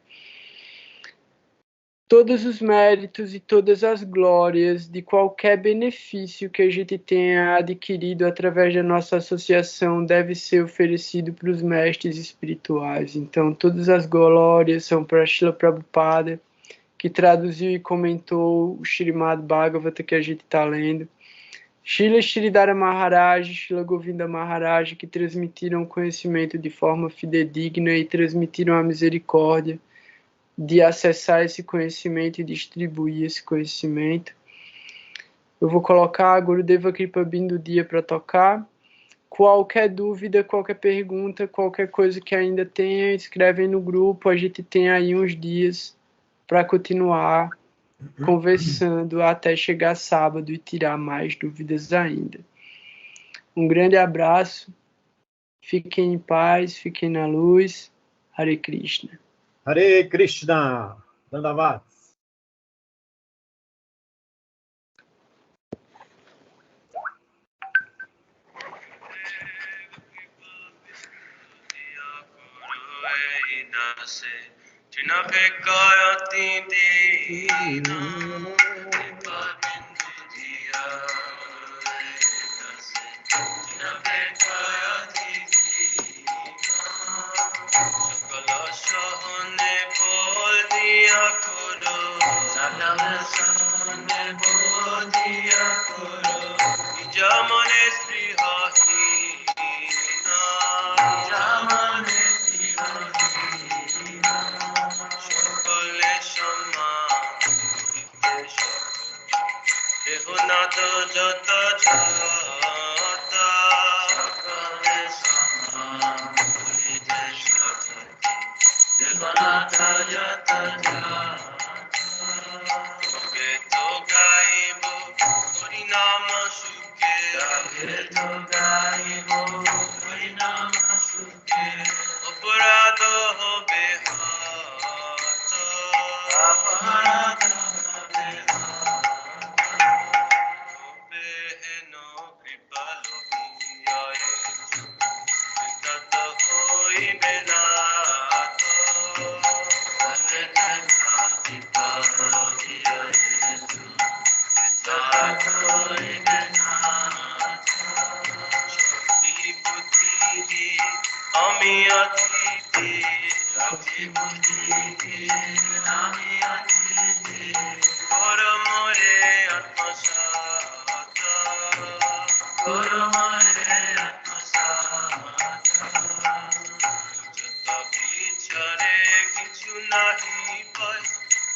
Todos os méritos e todas as glórias de qualquer benefício que a gente tenha adquirido através da nossa associação deve ser oferecido para os mestres espirituais. Então, todas as glórias são para Srila Prabhupada, que traduziu e comentou o Srimad Bhagavata que a gente está lendo. Srila Sridhara Maharaj, Srila Govinda Maharaj, que transmitiram o conhecimento de forma fidedigna e transmitiram a misericórdia de acessar esse conhecimento e distribuir esse conhecimento. Eu vou colocar a Gurudeva Kripa Bindu Dia para tocar. Qualquer dúvida, qualquer pergunta, qualquer coisa que ainda tenha, escrevem no grupo. A gente tem aí uns dias para continuar conversando até chegar sábado e tirar mais dúvidas ainda. Um grande abraço. Fiquem em paz, fiquem na luz. Hare Krishna. Hare Krishna, Dandavat.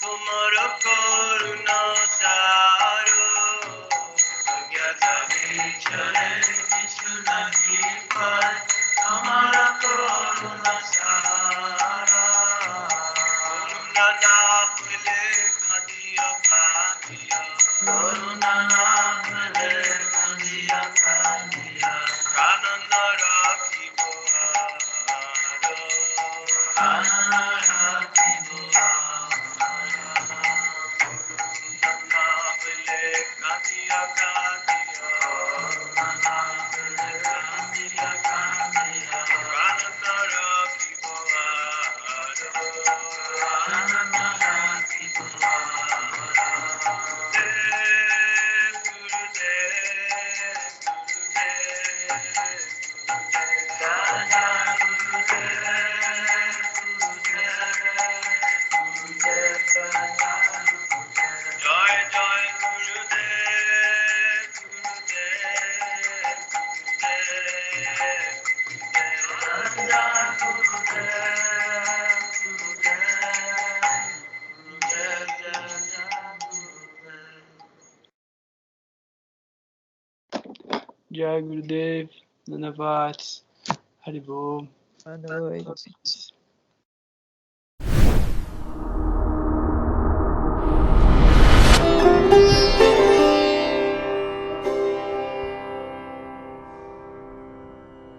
তোমার করুণা সারো অজ্ঞাত বিচরে কিছু নাহি পায় তোমার করুণা সারো করুণা না হলে কাঁদিয়া কাঁদিয়া করুণা না হলে কাঁদিয়া কাঁদিয়া কানন রাখিব কানন রাখিব কাঁদিয়া কাঁদিয়া কাঁদিয়া কাঁদিয়া কানন রাখিব কানন রাখিব জয় জয় গুরুদেব Jai Gurudev, Nanavats, Haribol. Boa noite.